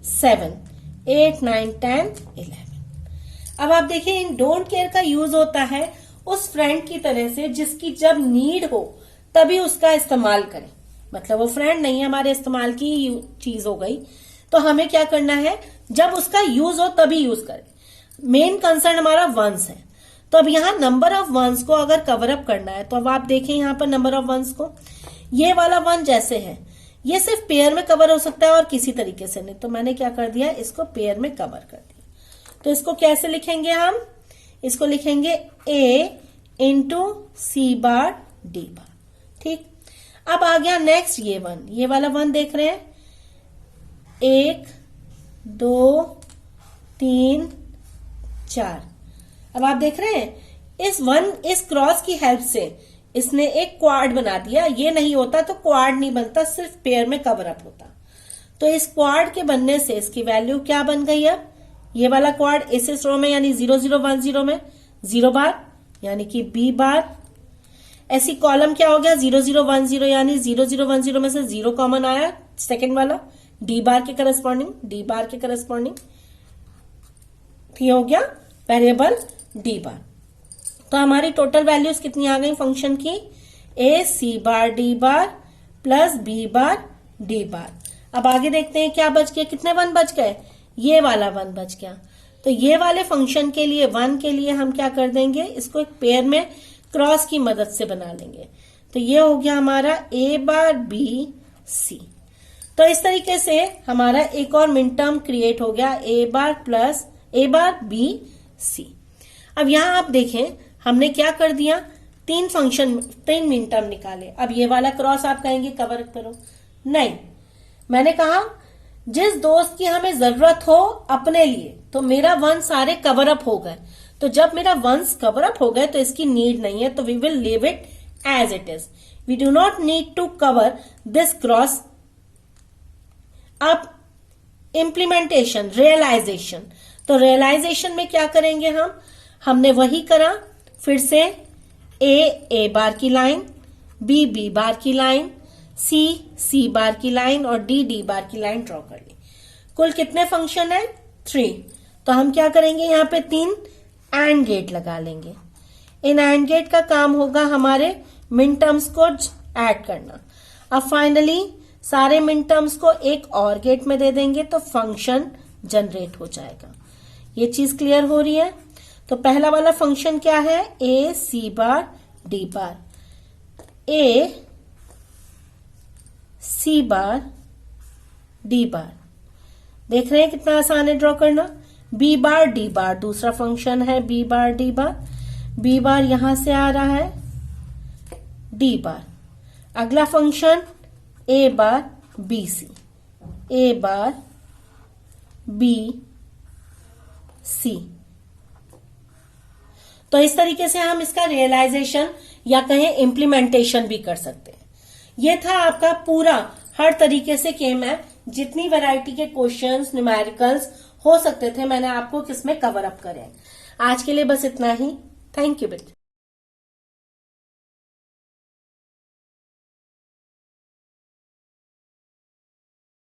7 8 9 10 11। अब आप देखिए इन डोंट केयर का यूज होता है उस फ्रेंड की तरह से जिसकी जब नीड हो तभी उसका इस्तेमाल करें। मतलब वो फ्रेंड नहीं है, हमारे इस्तेमाल की चीज हो गई, तो हमें क्या करना है, जब उसका यूज हो तभी यूज करें। मेन कंसर्न हमारा वंस है, तो अब यहाँ नंबर ऑफ वंस को अगर कवर अप करना है तो अब आप देखें यहाँ पर नंबर ऑफ वंस को, ये वाला 1 जैसे है ये सिर्फ पेयर में कवर हो सकता है और किसी तरीके से नहीं, तो मैंने क्या कर दिया, इसको पेयर में कवर कर दिया। तो इसको कैसे लिखेंगे हम, इसको लिखेंगे A into C bar D bar. ठीक। अब आ गया नेक्स्ट ये 1, ये वाला 1 देख रहे हैं, 1 2 3 4। अब आप देख रहे हैं इस क्रॉस की हेल्प से इसने एक क्वाड बना दिया। ये नहीं होता तो क्वाड नहीं बनता, सिर्फ पेयर में कवर अप होता। तो इस क्वाड के बनने से इसकी वैल्यू क्या बन गई, अब ये वाला क्वाड इस रो में यानी 0 0 1 0 में 0 बार यानी कि बी बार। ऐसी कॉलम क्या हो गया, 0 0 1 0 यानी 0 0 1 0 में से 0 कॉमन आया, सेकेंड वाला डी बार के करस्पॉन्डिंग, डी बार के करस्पॉन्डिंग हो गया वेरिएबल डी बार। तो हमारी टोटल वैल्यूज कितनी आ गई फंक्शन की, A C bar D bar plus B bar D bar. अब आगे देखते हैं क्या बच गया, कितने 1 बच गए, ये वाला 1 बच गया। तो ये वाले फंक्शन के लिए 1 के लिए हम क्या कर देंगे, इसको एक पेयर में क्रॉस की मदद से बना लेंगे। तो ये हो गया हमारा ए बार बी सी। तो इस तरीके से हमारा एक और मिन टर्म क्रिएट हो गया, A bar plus A bar B सी। अब यहां आप देखें हमने क्या कर दिया, 3 मिन टर्म निकाले। अब ये वाला क्रॉस आप कहेंगे कवर करो, नहीं, मैंने कहा जिस दोस्त की हमें जरूरत हो अपने लिए, तो मेरा 1 सारे कवर अप हो गए। तो जब मेरा 1 कवर अप हो गए तो इसकी नीड नहीं है, तो we will leave it as it is. We do not need to cover this cross. अब इम्प्लीमेंटेशन, रियलाइजेशन। तो रियलाइजेशन में क्या करेंगे हमने वही करा, फिर से ए बार की लाइन, बी बार की लाइन, सी बार की लाइन और डी बार की लाइन ड्रॉ कर ली। कुल कितने फंक्शन है, 3। तो हम क्या करेंगे, यहाँ पे 3 एंड गेट लगा लेंगे। इन एंड गेट का काम होगा हमारे मिन टर्म्स को ऐड करना। अब फाइनली सारे मिन टर्म्स को एक और गेट में दे देंगे तो फंक्शन जनरेट हो जाएगा। ये चीज क्लियर हो रही है। तो पहला वाला फंक्शन क्या है, ए सी बार डी बार, ए सी बार डी बार। देख रहे हैं कितना आसान है ड्रॉ करना। बी बार डी बार दूसरा फंक्शन है, B bar D bar. B bar यहां से आ रहा है, डी बार। अगला function A bar B C, A bar B C. तो इस तरीके से हम इसका रियलाइजेशन या कहें इम्प्लीमेंटेशन भी कर सकते हैं। ये था आपका पूरा हर तरीके से के मैप, जितनी वैरायटी के क्वेश्चंस, न्यूमेरिकल्स हो सकते थे मैंने आपको किसमें कवर अप करे। आज के लिए बस इतना ही। थैंक यू बेटा।